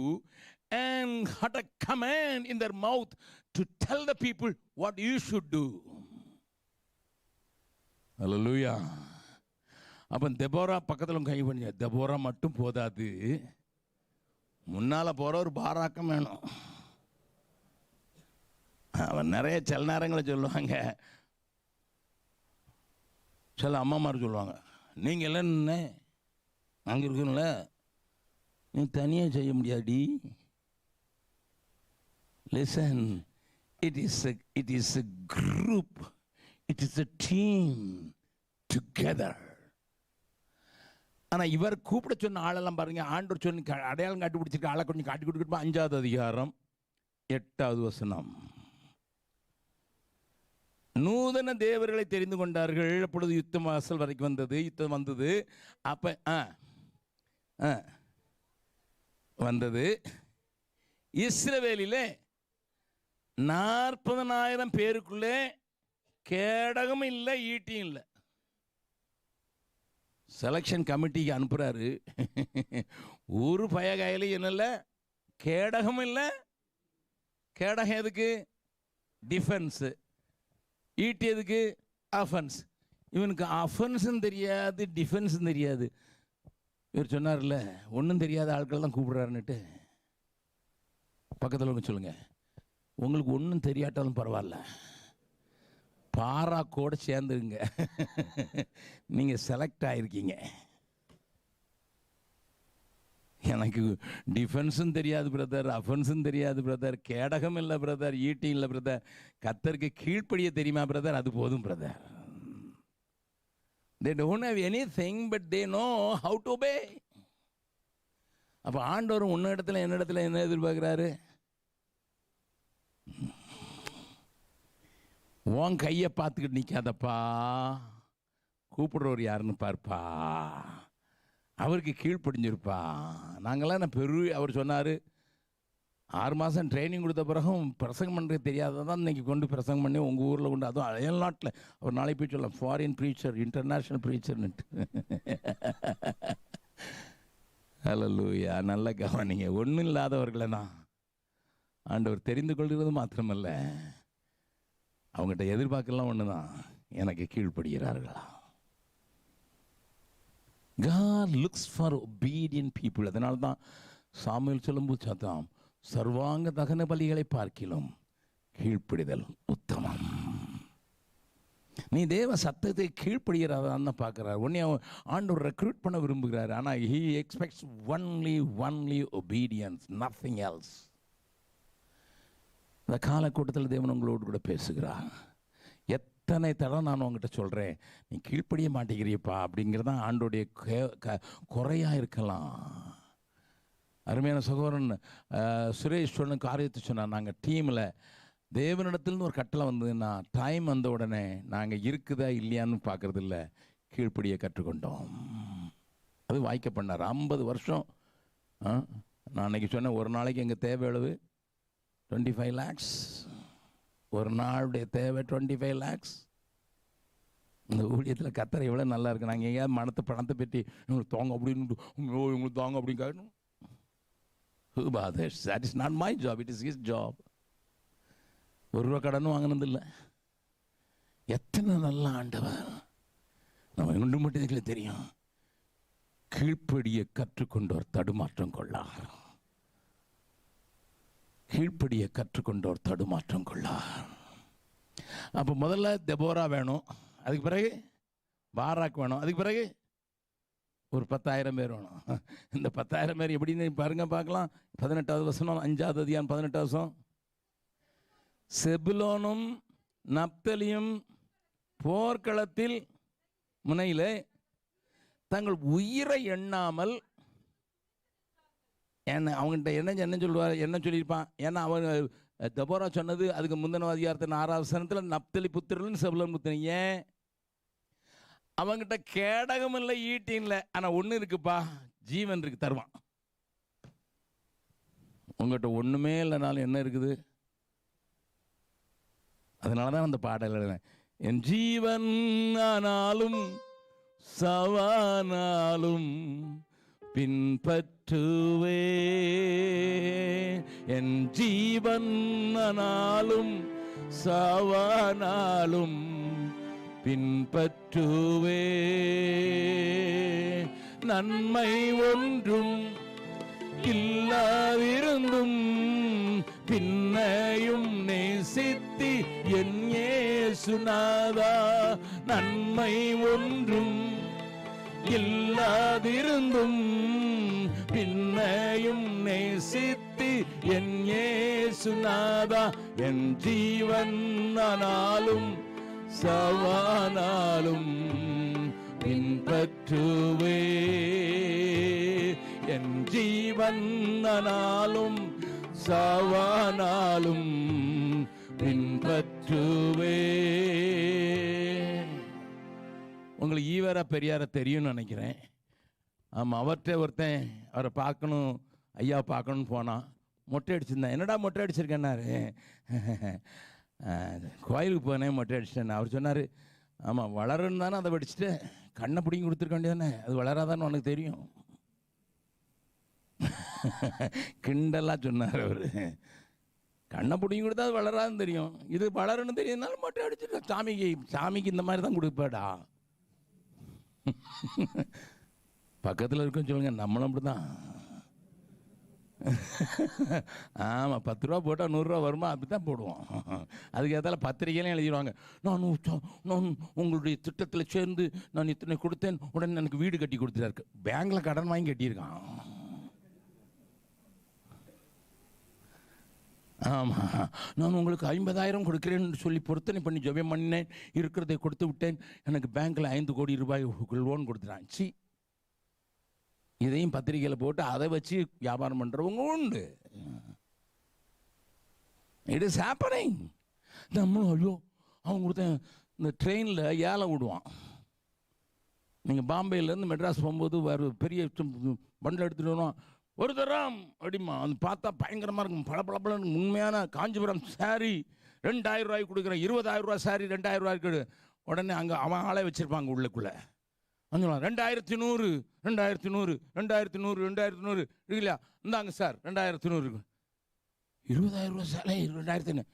and had a command in their mouth to tell the people what you should do. Hallelujah. அப்போ தெபோரா பக்கத்தில் கை பண்ணி, தெபோரா மட்டும் போதாது, முன்னால் போகிற ஒரு பாராக்கம் வேணும். அவன் நிறைய சில நேரங்களை சொல்லுவாங்க, சில அம்மாமார் சொல்லுவாங்க, நீங்கள் எல்லாம் என்ன அங்கே இருக்குங்கள, நீ தனியாக செய்ய முடியாடி. Listen, it is a group, it is a team together. ஆனால் இவர் கூப்பிட சொன்ன ஆளெல்லாம் பாருங்க, ஆண்டவர் சொன்ன அடையாளம் காட்டி பிடிச்சிருக்க ஆளை கொஞ்சம் காட்டி கொடுத்துட்டு 5வது அதிகாரம் 8வது வசனம். நூதன தேவர்களை தெரிந்து கொண்டார்கள். அப்பொழுது யுத்தம் வாசல் வரைக்கும் வந்தது. யுத்தம் வந்தது. அப்ப வந்தது. இஸ்ரவேலிலே 40,000 பேருக்குள்ளே கேடகம் இல்லை, ஈட்டியும் இல்லை. செலெக்ஷன் கமிட்டிக்கு அனுப்புறாரு. ஒரு பயகாயிலும் என்னல்ல, கேடகம் இல்லை. கேடகம் எதுக்கு? டிஃபென்ஸு. ஈட்டி எதுக்கு? அஃபென்ஸ். இவனுக்கு அஃபென்ஸும் தெரியாது, டிஃபென்ஸும் தெரியாது. இவர் சொன்னார்ல, ஒன்றும் தெரியாத ஆட்கள் தான் கூப்பிடுறாருன்னுட்டு. பக்கத்தில் ஒன்று சொல்லுங்க, உங்களுக்கு ஒன்றும் தெரியாட்டாலும் பரவாயில்ல, பாராக்கோட சேர்ந்துருங்க, நீங்கள் செலக்ட் ஆகிருக்கீங்க. எனக்கு டிஃபென்ஸும் தெரியாது பிரதர், அஃபென்ஸும் தெரியாது பிரதர், கேடகம் இல்லை பிரதர், ஈட்டி இல்லை பிரதர், கர்த்தருக்கு கீழ்ப்படிய தெரியுமா பிரதர், அது போதும் brother. They don't have anything but they know how to obey. அப்போ ஆண்டவர் உன்னிடத்தில் என்னிடத்தில் என்ன எதிர்பார்க்குறாரு? உன் கையை பார்த்துக்கிட்டு நிற்காதப்பா, கூப்பிடுறவர் யாருன்னு பார்ப்பா, அவருக்கு கீழ்ப்படிஞ்சிருப்பா. நாங்களாம் அவர் சொன்னார், 6 மாதம் ட்ரைனிங் கொடுத்த பிறகும் பிரசங்கம் பண்ணுறது தெரியாததான் இன்னைக்கு கொண்டு பிரசங்கம் பண்ணி உங்கள் ஊரில் கொண்டு, அதுவும் அயல் நாட்டில் ஒரு நாளைக்கு போய் சொல்லலாம், ஃபாரின் ப்ரீச்சர், இன்டர்நேஷ்னல் ப்ரீச்சர்னுட்டு. ஹல்லேலூயா. நல்ல கவனிங்க, ஒன்றும் இல்லாதவர்களை தான் ஆண்டவர் தெரிந்து கொள்கிறது மாத்திரமல்ல, அவங்ககிட்ட எதிர்பார்க்கலாம் ஒன்று தான், எனக்கு கீழ்ப்படுகிறார்களா. God looks for obedient people. அதனால தான் சாமுவேல் சொல்லும்போது சாத்தாம், சர்வாங்க தகன பலிகளை பார்க்கிலும் கீழ்ப்பிடிதல் உத்தமம். நீ தேவ சத்தத்தை கீழ்ப்படுகிறதான் பார்க்குறார். உன்னை ஆண்டவர் ரெக்ரூட் பண்ண விரும்புகிறார். ஆனால் he expects only obedience, nothing else. இந்த காலக்கூட்டத்தில் தேவன் உங்களோடு கூட பேசுகிறார். எத்தனை தடவை நான் உங்ககிட்ட சொல்கிறேன், நீ கீழ்ப்படிய மாட்டேங்கிறியப்பா அப்படிங்கிறதான் ஆண்டோடைய குறையாக இருக்கலாம். அருமையான சகோதரன் சுரேஷ் சொன்ன காரியத்தை சொன்னார். நாங்கள் டீமில் தேவனிடத்துலேருந்து ஒரு கட்டளை வந்ததுன்னா டைம் வந்த உடனே நாங்கள் இருக்குதா இல்லையான்னு பார்க்குறதில்ல, கீழ்ப்படியை கற்றுக்கொண்டோம். அது வாய்க்க பண்ணார் 50 வருஷம். நான் அன்றைக்கி சொன்னேன், ஒரு நாளைக்கு எங்கள் தேவை எவ்வளவு? 25 lakhs. ஒரு நாளுடைய தேவை 25 lakhs. இந்த ஊழியத்தில் கத்தரை எவ்வளோ நல்லா இருக்கு. நாங்கள் எங்கேயாவது பணத்தை பெட்டி இவங்களுக்கு தாங்க அப்படின்னு இவங்களுக்கு தாங்க அப்படின்னு கேட்கணும். Who bothers? That is not my job, it is his job. ஒரு ரூபா கடனும் வாங்கினதில்லை. எத்தனை நல்ல ஆண்டவர். நம்ம ஒன்று மட்டும் எங்களுக்கு தெரியும், கீழ்ப்படியை கற்றுக்கொண்டோர் தடுமாற்றம் கொள்ளார். கீழ்ப்படியை கற்றுக்கொண்டோர் தடுமாற்றம் கொள்ளார். அப்போ முதல்ல தெபோரா வேணும், அதுக்கு பிறகு பாராக் வேணும், அதுக்கு பிறகு ஒரு 10,000 பேர் வேணும். இந்த 10,000 பேர் எப்படின்னு பாருங்க பார்க்கலாம். 18வது வசனம், 5வது அதிகாரம் 18வது வசனம். செபுலோனும் நப்தலியும் போர்க்களத்தில் முனையில் தங்கள் உயிரை எண்ணாமல், என்ன அவங்ககிட்ட என்ன சொல்லுவார், என்ன சொல்லியிருப்பான்? ஏன்னா அவன் தெபோரா சொன்னது அதுக்கு முந்தின அதிகாரத்தின் 6வது வசனத்தில் நப்தலி புத்திரன் செபுலோன் புத்திரன். ஏன்? அவங்ககிட்ட கேடகம் இல்லை, ஈட்டின் இல்லை, ஆனால் ஒன்று இருக்குப்பா, ஜீவன் இருக்கு, தருவான். உங்கள்கிட்ட ஒன்றுமே இல்லைனாலும் என்ன இருக்குது? அதனால தான் அந்த பாடல் எழுதுறேன். என் ஜீவன் ஆனாலும் சவானாலும் பின்பற்றுவே, என் ஜீவன் ஆனாலும் சவானாலும் பின்பற்றுவே, நன்மை ஒன்றும் இல்லாதிருந்தும் பின்னையும் நேசித்தி என் இயேசுநாதா, நன்மை ஒன்றும் இல்லாதிருந்தும் பின்னையும் நேசித்தி என் இயேசுநாதா, என் ஜீவன் ஆனாலும் சவானாலும் பின்பற்றுவே, என் ஜீவன் ஆனாலும் சவானாலும் பின்பற்றுவே. உங்களுக்கு ஈவரா பெரியார தெரியும்னு நினைக்கிறேன். ஆமாம், அவர்கிட்ட ஒருத்தன் அவரை பார்க்கணும், ஐயா பார்க்கணும்னு போனான். மொட்டை அடிச்சிருந்தேன். என்னடா மொட்டை அடிச்சிருக்கேன்னாரு. கோயிலுக்கு போனேன், மொட்டை அடிச்சிட்டேன். அவர் சொன்னார், ஆமாம் வளருன்னு தானே அதை படிச்சுட்டு கண்ணை பிடிங்கி கொடுத்துருக்க வேண்டியதானே, அது வளராதான்னு உனக்கு தெரியும். கிண்டலாக சொன்னார் அவர். கண்ணை பிடிங்கி கொடுத்தா அது வளராதுன்னு தெரியும், இது வளருன்னு தெரியுதுனால மொட்டை அடிச்சுட்டு சாமிக்கு இந்த மாதிரி தான் கொடுப்பாடா. பக்கத்தில் இருக்குன்னு சொல்லுங்க, நம்மளும் அப்படி தான். ஆமாம், 10 ரூபா போட்டால் 100 ரூபா வருமா, அப்படி தான் போடுவோம். அதுக்கு ஏதால பத்திரிகையிலையும் எழுதிடுவாங்க, நான் உங்களுடைய திட்டத்தில் சேர்ந்து நான் இத்தனை கொடுத்தேன், உடனே எனக்கு வீடு கட்டி கொடுத்துட்டாரு. பேங்கில் கடன் வாங்கி கட்டியிருக்கான். ஆமாம், நான் உங்களுக்கு 50,000 கொடுக்குறேன்னு சொல்லி பொருத்தனை பண்ணி ஜெபம் பண்ணினேன், இருக்கிறதை கொடுத்து விட்டேன், எனக்கு பேங்க்கில் 5 கோடி ரூபாய் லோன் கொடுத்துட்டான். சி, இதையும் பத்திரிகையில் போட்டு அதை வச்சு வியாபாரம் பண்ணுறவங்க உண்டு. It is happening. நம்மளும் ஐயோ அவன் கொடுத்த இந்த ட்ரெயினில் ஏலம் விடுவான். நீங்கள் பாம்பேலேருந்து மெட்ராஸ் போகும்போது வேறு பெரிய பண்டில் எடுத்துகிட்டு வருவான். ஒரு தரம் அப்படிமா அது பார்த்தா பயங்கரமாக இருக்கும், பளபளன்னு உண்மையான காஞ்சிபுரம் சாரி 2,000 ரூபாய்க்கு கொடுக்குறேன், 20,000 ரூபா சாரி 2,000 ரூபாய்க்கு. உடனே அங்கே அவன் ஆளே வச்சுருப்பாங்க உள்ளுக்குள்ளே. வந்து 2,100 2,100 2,100 2,100 இல்லையா, இந்தாங்க சார் 2,100 20,000 ரூபா சாலை 2,000.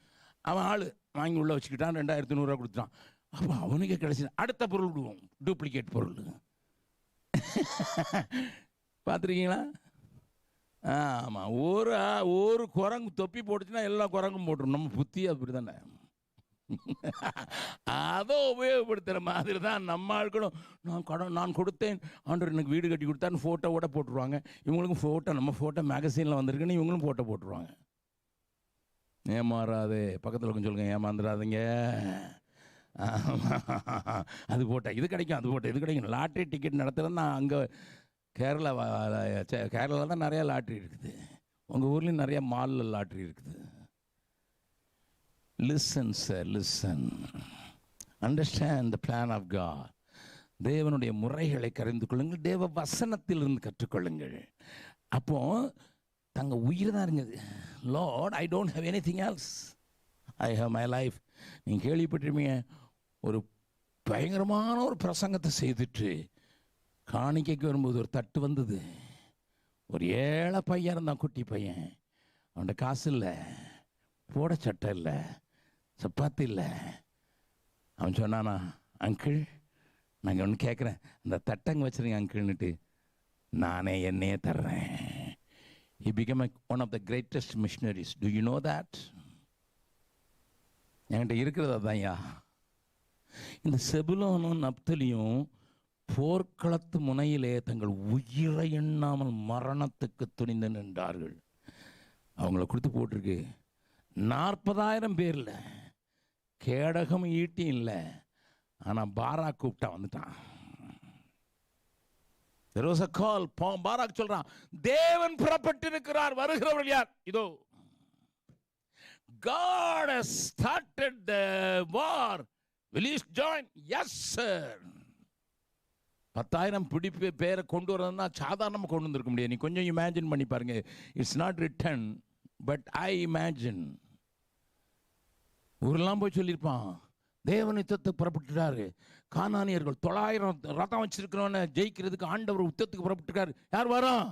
அவன் ஆள் வாங்கி உள்ளே வச்சுக்கிட்டான், 2,100 ரூபா கொடுத்துட்டான். அப்போ அவனுக்கே கிடைச்சி அடுத்த பொருள் விடுவோம், டூப்ளிகேட் பொருள். பார்த்துருக்கீங்களா? ஆமாம், ஒரு குரங்கு தொப்பி போட்டுச்சுன்னா எல்லா குரங்கும் போட்டுரும். நம்ம புத்தி அப்படி தானே. அதை உபயோகப்படுத்துகிற மாதிரி தான் நம்ம ஆட்களும். நான் கொடுத்தேன், ஆண்டவர் எனக்கு வீடு கட்டி கொடுத்தான்னு ஃபோட்டோவோட போட்டுருவாங்க. இவங்களுக்கும் ஃபோட்டோ, நம்ம ஃபோட்டோ மேகசீனில் வந்திருக்குன்னு இவங்களும் ஃபோட்டோ போட்டுருவாங்க. ஏமாறாதே, பக்கத்தில் கொஞ்சம் சொல்லுங்கள், ஏமாந்துடாதீங்க. அது போட்டேன், இது கிடைக்கும், அது போட்டேன், இது கிடைக்கும். லாட்ரி டிக்கெட் நடத்துகிறேன் நான். அங்கே கேரளாவில் தான் நிறையா லாட்ரி இருக்குது. உங்கள் ஊர்லேயும் நிறையா மாலில் லாட்ரி இருக்குது. Listen sir, listen. Understand the plan of God. தேவனுடைய முறைகளை கறிந்து கொள்ளுங்கள், தேவ வசனத்திலிருந்து கற்றுக்கொள்ளுங்கள். அப்போ தங்கள் உயிர் தான் இருந்தது. Lord, I don't have anything else, I have my life. நீங்கள் கேள்விப்பட்டிருப்பீங்க, ஒரு பயங்கரமான ஒரு பிரசங்கத்தை செய்துட்டு காணிக்கைக்கு வரும்போது ஒரு தட்டு வந்தது. ஒரு ஏழை பையன் இருந்தான், குட்டி பையன். அவன்கிட்ட காசு இல்லை, போட சட்டை இல்லை, சப்பாத்தி இல்லை. அவன் சொன்னானா, அங்கிள் நாங்கள் ஒன்று கேட்குறேன், அந்த தட்டங்க வச்சுருங்க அங்கிள்னுட்டு. நானே என்னையே தர்றேன். He became one of the greatest missionaries. Do you know that? என்கிட்ட இருக்கிறது அதான்யா. இந்த செபுலோனும் நப்தலியும் போர்க்களத்து முனையிலே தங்கள் உயிரை எண்ணாமல் மரணத்துக்கு துணிந்து நின்றார்கள். அவங்கள கொடுத்து போட்டிருக்கு 40,000 பேரில். கேடகம் ஈட்டி இல்லை, ஆனால் பாராக் கூப்பிட்டா வந்துட்டான். There was a call. Barak சொல்றான், தேவன் புறப்பட்டிருக்கிறார், வருகிறவர்கள் யார்? இதோ. God has started the war. Will you join? Yes sir. 10,000 பேரை கொண்டு வரதுன்னா சாதாரணமாக கொண்டு வந்திருக்க முடியாது. நீ கொஞ்சம் இமேஜின் பண்ணி பாருங்க. It's not return, but I imagine. ஊரெல்லாம் போய் சொல்லியிருப்பான், தேவன் யுத்தத்துக்கு புறப்பட்டுட்டாரு. கானானியர்கள் 900 ரதம் வச்சிருக்கிறவன ஜெயிக்கிறதுக்கு ஆண்டவர் யுத்தத்துக்கு புறப்பட்டுருக்காரு. யார் வரோம்?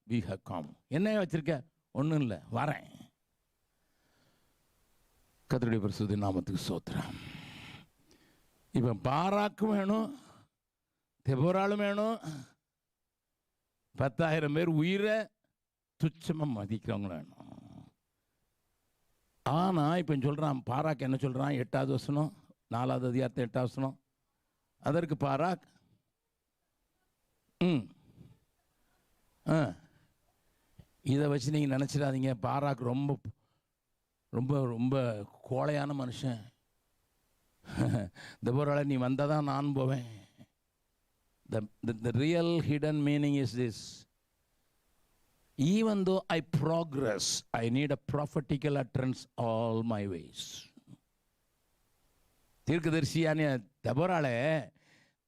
We have come. என்ன வச்சிருக்க? ஒன்றும் இல்லை, வரேன். கர்த்தருடைய பரிசுத்த நாமத்துக்கு ஸ்தோத்திரம். இப்போ பாராக்கும் வேணும், தெபோராலும் வேணும், 10,000 பேர் உயிரை துச்சமாக மதிக்கிறவங்க வேணும். ஆனால் இப்போ சொல்கிறான், பாராக் என்ன சொல்கிறான்? 8வது வசனம், 4வது அதிகாரத்தை 8வது வசனம். அதற்கு பாராக், இதை வச்சு நீங்கள் நினச்சிடாதீங்க, பாராக் ரொம்ப ரொம்ப ரொம்ப கோழையான மனுஷன். தெபோரால நீ வந்தால் தான் நான் போவேன். The real hidden meaning is this: even though I progress, I need a prophetical utterance all my ways. தீர்க்கதரிசியான தெபோரால,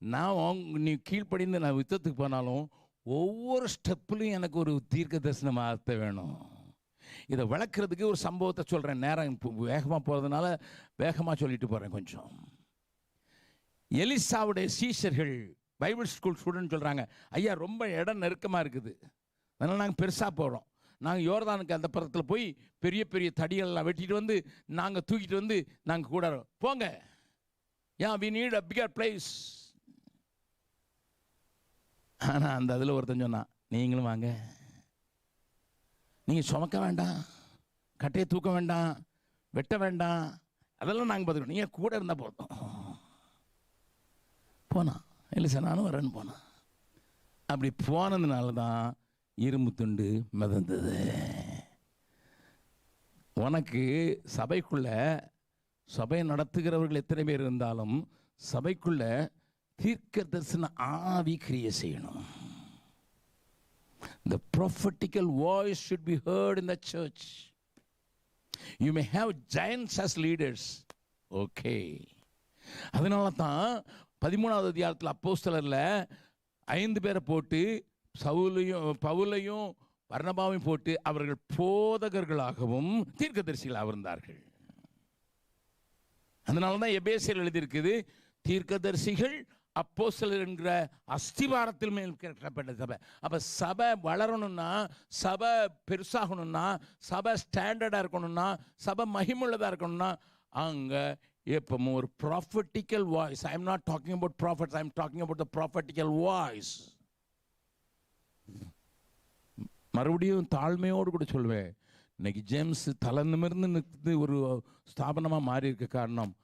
நான் நீ கீழ்ப்படிந்து நான் யுத்தத்துக்கு போனாலும் ஒவ்வொரு ஸ்டெப்லையும் எனக்கு ஒரு தீர்க்க தரிசன வார்த்தை வேணும். இதை விளக்குறதுக்கு ஒரு சம்பவத்தை சொல்கிறேன். நேரம் வேகமாக போகிறதுனால வேகமாக சொல்லிட்டு போகிறேன் கொஞ்சம். எலிசாவுடைய சீஷர்கள் பைபிள் ஸ்கூல் ஸ்டூடெண்ட் சொல்கிறாங்க, ஐயா ரொம்ப இடம் நெருக்கமாக இருக்குது, அதனால் நாங்கள் பெருசாக போகிறோம். நாங்கள் யோர்தானுக்கு அந்த பக்கத்தில் போய் பெரிய பெரிய தடிகள்லாம் வெட்டிட்டு வந்து நாங்கள் தூக்கிட்டு வந்து நாங்கள் கூட போங்க. we need a bigger place. ஆனால் அந்த அதில் ஒருத்தன் சொன்னான், நீங்களும் வாங்க, நீங்கள் சுமக்க வேண்டாம், கட்டையை தூக்க வேண்டாம், வெட்ட வேண்டாம், அதெல்லாம் நாங்கள் பார்த்துக்கணும், நீங்கள் கூட இருந்தால் போதும். போனான், இல்லை சார் நானும் வரேன்னு போனான். அப்படி போனதுனால தான் இரும்பு துண்டு மிதந்தது. உனக்கு சபைக்குள்ள, சபை நடத்துகிறவர்கள் எத்தனை பேர் இருந்தாலும் சபைக்குள்ள தீர்க்க தரிசன ஆவி கிரியை செய்யணும். The prophetical voice should be heard in the church. You may have giants as leaders. Okay. அதனால தான் 13வது அதிகாரத்தில் அப்போஸ்தலர்ல 5 பேரை போட்டு பவுலையும் பர்னபாவையும் போட்டு அவர்கள் போதகர்களாகவும் தீர்க்கதரிசிகளாக இருந்தார்கள். அதனால தான் எபேசியர் எழுதியிருக்குது, தீர்க்கதரிசிகள் அப்போஸ்தலர் என்கிற அஸ்திவாரத்தில் மேல் கட்டப்பட்ட சபை. அப்போ சபை வளரணும்னா, சபை பெருசாகணும்னா, சபை ஸ்டாண்டர்டாக இருக்கணும்னா, சபை மகிமுள்ளதாக இருக்கணும்னா அங்கே எப்பவும் ஒரு prophetical voice. I am not talking about prophets, I am talking about the prophetical voice. மறுபடியும் தாழ்மையோடு கூட சொல்வேன், இன்னைக்கு ஜேம்ஸ் தலை நிமிர்ந்து நிற்கிறது ஒரு ஸ்தாபனமாக மாறி இருக்க காரணம்,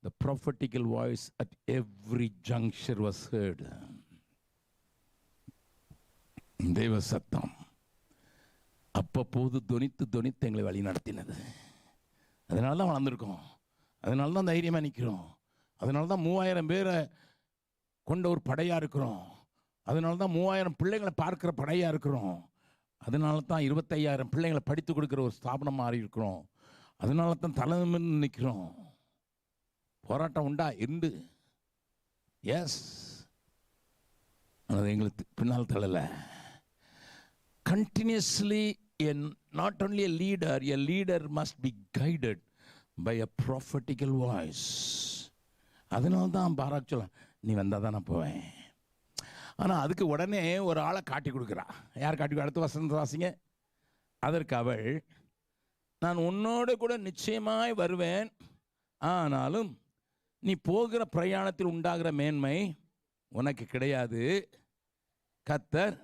the prophetical voice at every juncture was heard. தேவ சத்தம் அப்பப்போது தொனித்து எங்களை வழி நடத்தினது. அதனால தான் வளர்ந்துருக்கோம், அதனால தான் தைரியமாக நிற்கிறோம், அதனால தான் 3000 பேரை கொண்ட ஒரு படையாக இருக்கிறோம், அதனால தான் 3000 பிள்ளைங்களை பார்க்குற படையாக இருக்கிறோம், அதனால தான் 25,000 பிள்ளைங்களை படித்து கொடுக்குற ஒரு ஸ்தாபனம் மாறி இருக்கிறோம், அதனால தான் தலை நிமிர்ந்து நிற்கிறோம். போராட்டம் உண்டா? இருந்து. எஸ், அது எங்களுக்கு பின்னால் தள்ளலை. Continuously not only a leader must be guided by a prophetical voice. அதனால தான் பாராக் சொல்ல, நீ வந்தால் தான் நான் போவேன். ஆனால் அதுக்கு உடனே ஒரு ஆளை காட்டி கொடுக்குறா. யார் காட்டி? அடுத்த வசனத்தை வாசிங்க. அதற்கு அவள், நான் உன்னோடு கூட நிச்சயமாய் வருவேன், ஆனாலும் நீ போகிற பிரயாணத்தில் உண்டாகிற மேன்மை உனக்கு கிடையாது. கர்த்தர்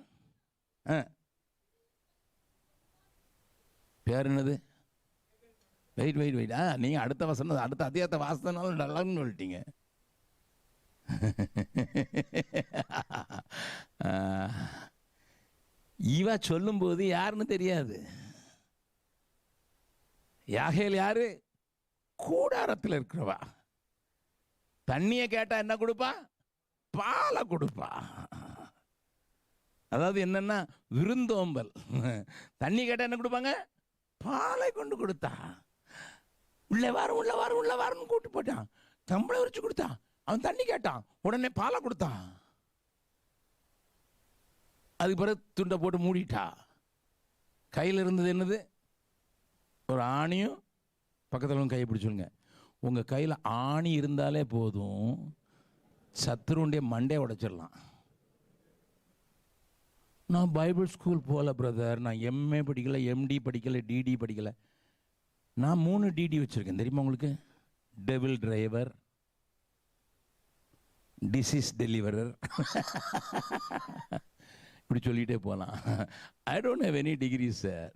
பேர் என்னது? வெயிட். நீங்கள் அடுத்த வசனம், அடுத்த அதிகாரத்தை வாசனாலும் நல்லான்னு சொல்லிட்டீங்க. இவ சொல்லும்போது யாருன்னு தெரியாது. யாகேல் யாரு? கூடாரத்தில் இருக்கிறவா. தண்ணியை கேட்டா என்ன கொடுப்பா? பாலை கொடுப்பா. அதாவது என்னன்னா விருந்தோம்பல். தண்ணி கேட்டா என்ன கொடுப்பாங்க? பாலை கொண்டு கொடுத்தா. உள்ள வாரம் கூட்டு போட்டான், தம்பளை உரிச்சு கொடுத்தான். அவன் தண்ணி கேட்டான், உடனே பாலை கொடுத்தான். அதுக்கு பிறகு துண்டை போட்டு மூடிட்டா. கையில் இருந்தது என்னது? ஒரு ஆணியும் பக்கத்தில் கையை பிடிச்சுங்க. உங்கள் கையில் ஆணி இருந்தாலே போதும், சத்துருடைய மண்டையை உடைச்சிடலாம். நான் பைபிள் ஸ்கூல் போகல பிரதர், நான் எம்ஏ படிக்கலை, எம்டி படிக்கலை, டிடி படிக்கலை. நான் 3 டிடி வச்சுருக்கேன் தெரியுமா உங்களுக்கு? டெவில் டிரைவர், டிசீஸ் டெலிவரர், இப்படி சொல்லிகிட்டே போகலாம். I don't have any degree sir.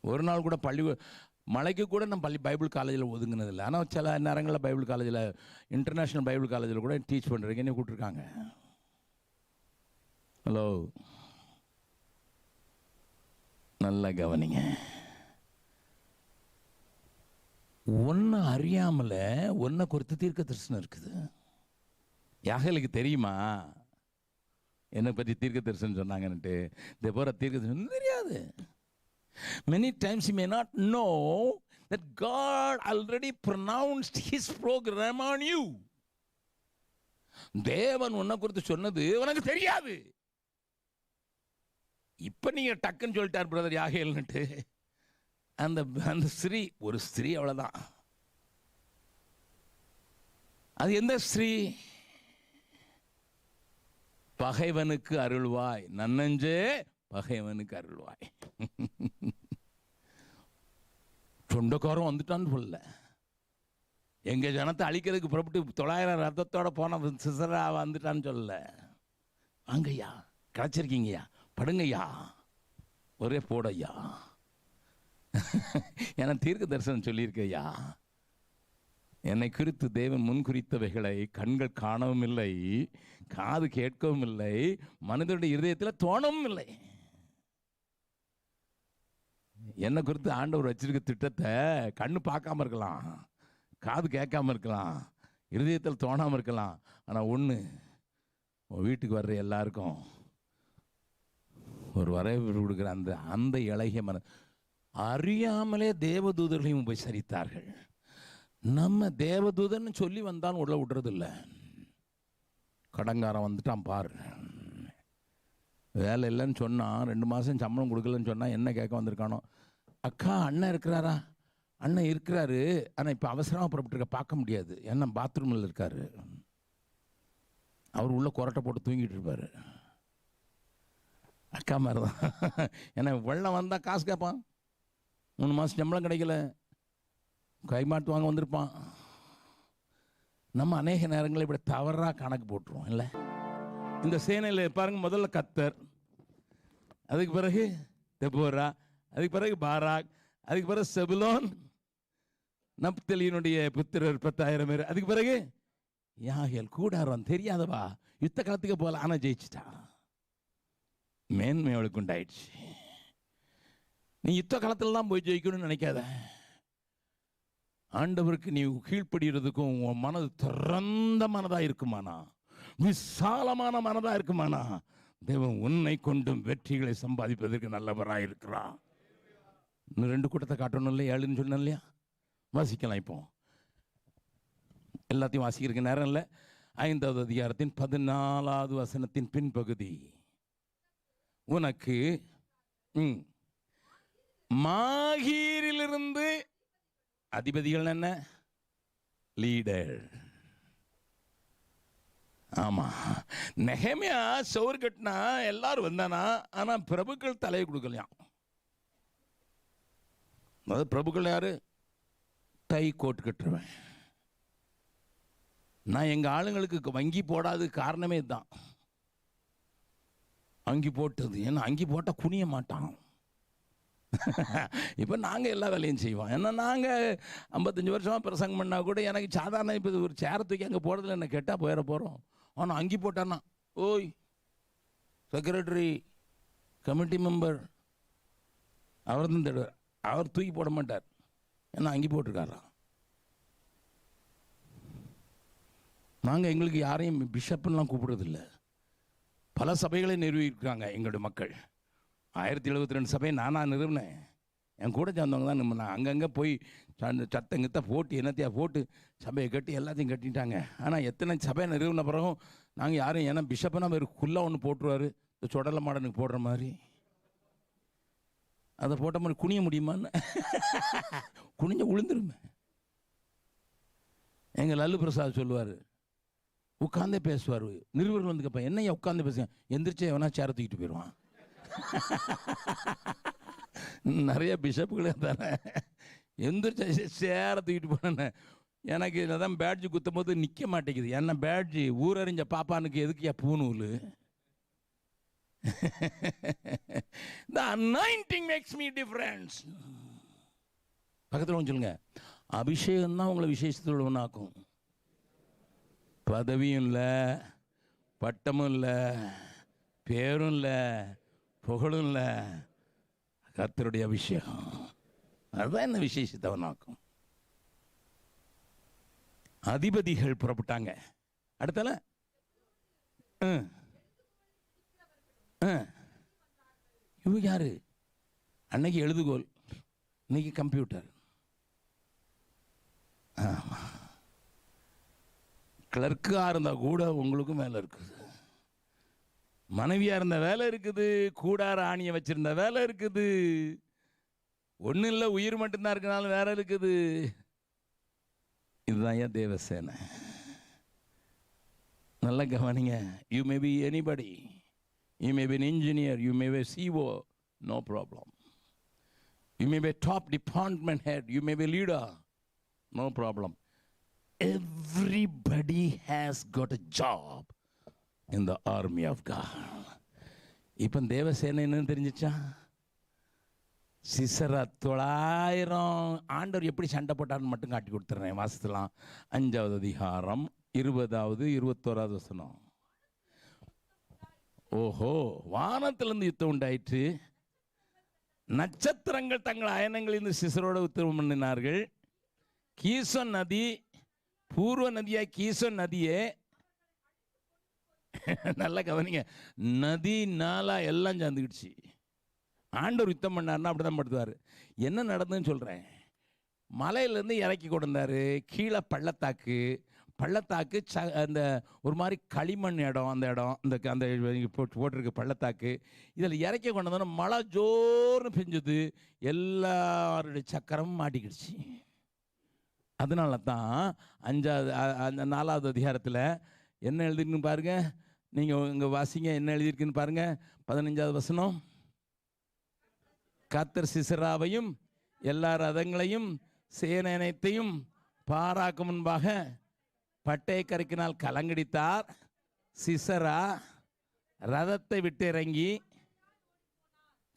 ஒரு நாள் கூட மலைக்கு கூட நான் பைபிள் காலேஜில் ஒதுங்கினதில்லை. ஆனால் சில நேரங்களில் பைபிள் காலேஜில், இன்டர்நேஷ்னல் பைபிள் காலேஜில் கூட டீச் பண்ணுறீங்கன்னு கூப்பிட்ருக்காங்க. ஹலோ, நல்லா கவனிங்க. ஒன்று அறியாமல் ஒன்றை குறித்து தீர்க்க தரிசனம் இருக்குது. யாகேலுக்கு தெரியுமா என்னை பற்றி தீர்க்க தரிசனம் சொன்னாங்கன்னுட்டு? இந்த போகிற தீர்க்க தரிசனம் தெரியாது. Many times you may not know that God already pronounced His program on you. தேவன் உன்னை குறித்து சொன்னது உனக்கு தெரியாது. இப்ப நீங்க டக்குன்னு சொல்லிட்டார் பிரதர் யாகேல்னுட்டு. அந்த ஸ்திரீ, ஒரு ஸ்திரீ, அவ்வளவுதான். அது எந்த ஸ்திரீ? பகைவனுக்கு அருள்வாய், நன்னஞ்சே பகைவனுக்கு அருள்வாய். சொந்தக்காரன் வந்துட்டான்னு சொல்ல, எங்க ஜனத்தை அழிக்கிறதுக்கு புறப்பட்டு 900 ரத்தத்தோட போன சிசரா வந்துட்டான்னு சொல்ல. வாங்கய்யா, கிடைச்சிருக்கீங்கய்யா, படுங்கய்யா, ஒரே போடையா, என தீர்க்க தரிசனம் சொல்லியிருக்கையா. என்னை குறித்து தேவன் முன் குறித்தவைகளை கண்கள் காணவும் இல்லை, காது கேட்கவும் இல்லை, மனிதனுடைய இருதயத்தில் தோணவும் இல்லை. என்னை குறித்து ஆண்டவர் வச்சிருக்க திட்டத்தை கண்ணு பார்க்காம இருக்கலாம், காது கேட்காம இருக்கலாம், இருதயத்தில் தோணாமல் இருக்கலாம். ஆனால் ஒன்று, உன் வீட்டுக்கு வர்ற எல்லாருக்கும் ஒரு வரவேற்பு கொடுக்குற அந்த இளைய அறியாமலே தேவதூதர்களையும் உபசரித்தார்கள். நம்ம தேவதூதன்னு சொல்லி வந்தாலும் உள்ள விடுறதில்ல. கடங்காரன் வந்துட்டான் பாரு, வேலை இல்லைன்னு சொன்னான், 2 மாதம் சம்பளம் கொடுக்கலன்னு சொன்னால் என்ன கேட்க வந்திருக்கானோ. அக்கா, அண்ணன் இருக்கிறாரா? அண்ணன் இருக்கிறாரு, ஆனால் இப்போ அவசரமாக புறப்பட்டுருக்க, பார்க்க முடியாது, ஏன்னா பாத்ரூமில் இருக்காரு, அவர் உள்ள கொரட்டை போட்டு தூங்கிட்டு இருப்பார். அக்கா மாதிரி தான். ஏன்னா வெள்ளம் வந்தால் காசு கேட்பான், 3 மாதம் சம்பளம் கிடைக்கல, கைமாட்டு வாங்க வந்திருப்பான். நம்ம அநேக நேரங்களில் இப்படி தவறாக கணக்கு போட்டுருவோம் இல்லை? இந்த சேனையில் பாருங்க, முதல்ல கத்தர், அதுக்கு பிறகு தெபோரா, அதுக்கு பிறகு பாராக், அதுக்கு பிறகு செபுலோன், நப்தலியினுடைய புத்திரர் 10,000 பேர், அதுக்கு பிறகு யாகேல். கூடாரம் தெரியாதவா, யுத்த காலத்துக்கு போகல, ஆனால் ஜெயிச்சிட்டா. மேன்மை அவளுக்கு உண்டாயிடுச்சு. நீ யுத்த காலத்தில் தான் போய் ஜெயிக்கணும்னு நினைக்காத. ஆண்டவருக்கு நீ கீழ்ப்படுகிறதுக்கும் உன் மனது திறந்த மனதாக இருக்குமானா, விசாலமான மனதாக இருக்குமானா, தேவன் உன்னை கொண்டும் வெற்றிகளை சம்பாதிப்பதற்கு நல்லவராக இருக்கிறான். இன்னும் 2 கூட்டத்தை காட்டணும் இல்லை? 7ன்னு சொன்னேன் இல்லையா? வாசிக்கலாம். இப்போ எல்லாத்தையும் வாசிக்கிறதுக்கு நேரம் இல்லை. 5வது அதிகாரத்தின் 14வது வசனத்தின் பின்பகுதி. உனக்கு மாகீரிலிருந்து அதிபதிகள் என்ன? லீடர். ஆமா, நெகேமியா சோறு கட்டினா எல்லாரும் வந்தானா, ஆனா பிரபுக்கள் தலையை கொடுக்கலையாம். அதாவது பிரபுக்கள் யாரு? டை கோட் கட்டுருவேன். நான் எங்க ஆளுங்களுக்கு வங்கி போடாது காரணமே தான். அங்கி போட்டது, ஏன்னா அங்கி போட்டா குனிய மாட்டான். இப்போ நாங்கள் எல்லா வேலையும் செய்வோம். ஏன்னா நாங்கள் 55 வருஷமாக பிரசங்கம் பண்ணால் கூட எனக்கு சாதாரண இப்போ ஒரு சேரை தூக்கி அங்கே போடுறதுல என்ன கேட்டால் போயிட போகிறோம். ஆனால் அங்கி போட்டான்னா, ஓய் செக்ரட்டரி, கமிட்டி மெம்பர், அவர் தான் தேடுவார். அவர் தூக்கி போட மாட்டார், ஏன்னா அங்கி போட்டிருக்காரா. நாங்கள் எங்களுக்கு யாரையும் பிஷப்லாம் கூப்பிடுறதில்லை. பல சபைகளை நிறுவியிருக்காங்க எங்களுடைய மக்கள். 1072 சபையை நானாக நிறுவினேன். என் கூட சேர்ந்தவங்க தான் நம்ம. நான் அங்கங்கே போய் சத்தங்கத்தை போட்டு என்னத்தையா போட்டு சபையை கட்டி எல்லாத்தையும் கட்டிட்டாங்க. ஆனால் எத்தனை சபையை நிறுவன பிறகும் நாங்கள் யாரும், ஏன்னா பிஷப்னா ஒரு குள்ளா ஒன்று போட்டுருவார், இந்த சொடலை மாடனுக்கு போடுற மாதிரி. அதை போட்ட மாதிரி குனிய முடியுமான்னு குனிஞ்ச விழுந்துருமே. எங்கள் லல்லு பிரசாத் சொல்லுவார், உட்காந்தே பேசுவார். நிருபர்கள் வந்து கேட்பேன், என்னையா உட்காந்து பேசுங்க, எந்திரிச்சே எவனா சேர தூக்கிட்டு போயிடுவான். நிறைய பிஷப்புகளே தானே எந்திரிச்ச சேர தூக்கிட்டு போனேன். எனக்கு அதான் பேட்ஜு குத்தும் போது நிற்க மாட்டேங்குது. என்ன badge ஊரறிஞ்ச பாப்பானுக்கு எதுக்குயா பூநூல்? The anointing makes me difference. பக்கத்தில் கொஞ்சம் சொல்லுங்க, அபிஷேகம் தான் உங்களை விசேஷத்தில் ஒன்றாக்கும். பதவியும் இல்லை, பட்டமும் இல்லை, பேரும் இல்லை, புகழும் இல்லை, கர்த்தருடைய அபிஷேகம். அதுதான் என்ன விசேஷத்தை ஒன்றாக்கும். அதிபதிகள் புறப்பட்டாங்க. அடுத்தால இவங்க யாரு? அன்னைக்கு எழுதுகோல், இன்னைக்கு கம்ப்யூட்டர். ஆமா, கிளர்க்காக இருந்தால் கூட உங்களுக்கும் வேலை இருக்குது, மனைவியாக இருந்த வேலை இருக்குது, கூடார ஆணியை வச்சிருந்த வேலை இருக்குது, ஒன்றும் இல்லை உயிர் மட்டும்தான் இருக்கனாலும் வேலை இருக்குது. இதுதான் ஏன் தேவசேனை. நல்லா கவனிங்க. You may be anybody, you may be an engineer, you may be CEO, no problem. You may be top department head, you may be leader, no problem. Everybody has got a job in the army of God. இப்போ தேவசேனை என்னன்னு தெரிஞ்சிச்சா? சிசரா 900 ஆண்டவர் எப்படி சண்டை போட்டார்னு மட்டும் காட்டி கொடுத்துறேன். வாசிக்கலாம். 5வது அதிகாரம் 20வது 21வது வசனம். ஓஹோ, வானத்திலிருந்து யுத்தம் உண்டாயிற்று, நட்சத்திரங்கள் தங்கள் அயனங்களிலிருந்து சிசரோட உத்தரவு பண்ணினார்கள். கீசோன் நதி, பூர்வ நதியா கீசோன் நதியே, நல்லா கவனிங்க, நதி நாளா எல்லாம் சேர்ந்துக்கிடுச்சு. ஆண்டவர் யுத்தம் பண்ணார்னா அப்படிதான் படுத்துவார். என்ன நடந்ததுன்னு சொல்கிறேன். மலையிலேருந்து இறக்கி கொண்டு வந்தார். கீழே பள்ளத்தாக்கு அந்த ஒரு மாதிரி களிமண் இடம், அந்த இடம் அந்த போட்டிருக்க பள்ளத்தாக்கு, இதில் இறக்கி கொண்டு வந்தோன்னா மழை ஜோர்னு பெஞ்சுது, எல்லாருடைய சக்கரமும் மாட்டிக்கிடுச்சு. அதனால தான் 4வது அதிகாரத்தில் என்ன எழுதிருக்குன்னு பாருங்க. நீங்கள் இங்கே வாசிங்க, என்ன எழுதியிருக்குன்னு பாருங்க. 15வது வசனம். கர்த்தர் சிசராவையும் எல்லா ரதங்களையும் சேனை அனைத்தையும் பாராக்கு முன்பாக பட்டை கருக்கினால் கலங்கடித்தார். சிசரா ரதத்தை விட்டு இறங்கி,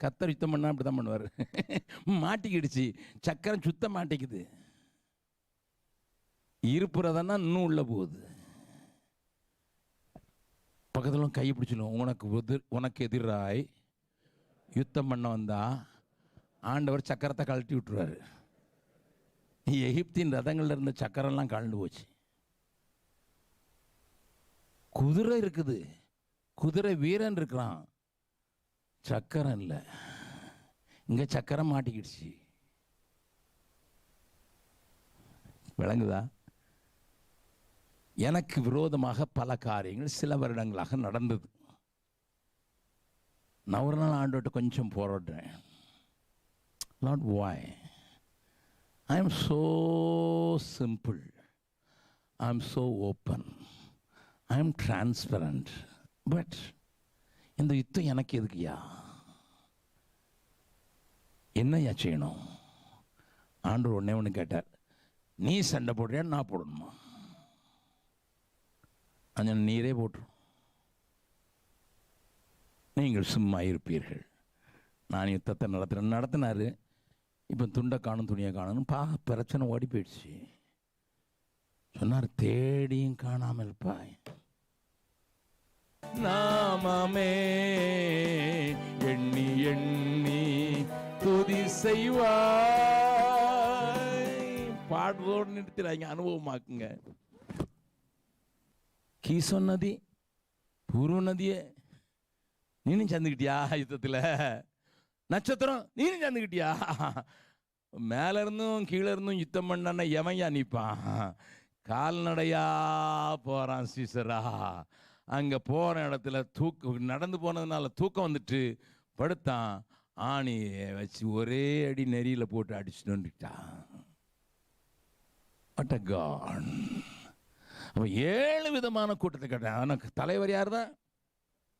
கத்தர் யுத்தம் பண்ணா அப்படிதான் பண்ணுவார். மாட்டிக்கிடுச்சு, சக்கரம் சுத்த மாட்டிக்குது. இருப்பு ரதம்னா இன்னும் உள்ள போகுது. பக்கத்தில் கை பிடிச்சிடும். உனக்கு எதிராய் யுத்தம் பண்ண வந்தா ஆண்டவர் சக்கரத்தை கழட்டி விட்டுருவாரு. எகிப்தின் ரதங்கள்ல இருந்த சக்கரம்லாம் கலந்து போச்சு. குதிரை இருக்குது, குதிரை வீரன் இருக்கிறான், சக்கரம் இல்லை. இங்க சக்கரம் மாட்டிக்கிடுச்சு. விளங்குதா? எனக்கு விரோதமாக பல காரியங்கள் சில வருடங்களாக நடந்தது. நான் ஒரு நாள் ஆண்டவர்கிட்ட கொஞ்சம் போராடுறேன். Lord, why? I am so simple. I am so open. I am transparent. But இந்த யுத்தம் எனக்கு எதுக்குயா? என்னையா செய்யணும்? ஆண்டவர் ஒன்னே ஒன்று கேட்டார், நீ சண்டை போடுறியா நான் போடணுமா? அந்த நீரே போட்டுரும், நீங்கள் சும்மா இருப்பீர்கள். நான் யுத்தத்தை நடத்தினாரு. இப்போ துண்டை காணும் துணியை காணும் பிரச்சனை ஓடி போயிடுச்சு. சொன்னார், தேடியும் காணாமல் இருப்பாய், நாமமே எண்ணி எண்ணி துதி செய்வாய். பாடுறோடு நிறுத்திடாங்க, அனுபவமாக்குங்க. கீசோன் நதி, பூர்வ நதியே நீனும் சேர்ந்துக்கிட்டியா யுத்தத்தில்? நட்சத்திரம் நீனும் சேர்ந்துக்கிட்டியா? மேல இருந்தும் கீழே இருந்தும் யுத்தம் பண்ண எமையா நிற்பான்? கால்நடையா போறான் சீசரா. அங்க போற இடத்துல நடந்து போனதுனால தூக்கம் வந்துட்டு படுத்தான். ஆணியை வச்சு ஒரே அடி நெறியில போட்டு அடிச்சுட்டு வந்துட்டான். What a God. 7 விதமான கூட்டத்தை கேட்டேன். அவனுக்கு தலைவர் யார் தான்?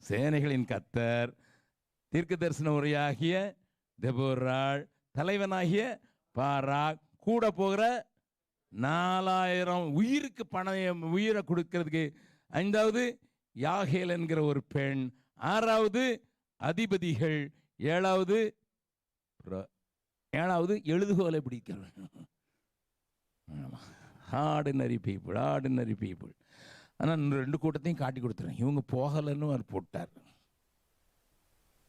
சேனைகளின் கர்த்தர், தீர்க்க தரிசன உரையாகிய தெபோராள், தலைவனாகிய பாராக், கூட போகிற 4000 உயிருக்கு உயிரை கொடுக்கிறதுக்கு 5வது யாகேல் என்கிற ஒரு பெண், 6வது அதிபதிகள், 7வது எழுதுகோலை பிடிக்கிறவன். Ordinary people. ஆனால் 2 கூட்டத்தையும் காட்டி கொடுத்துறேன். இவங்க போகலன்னு அவர் போட்டார்.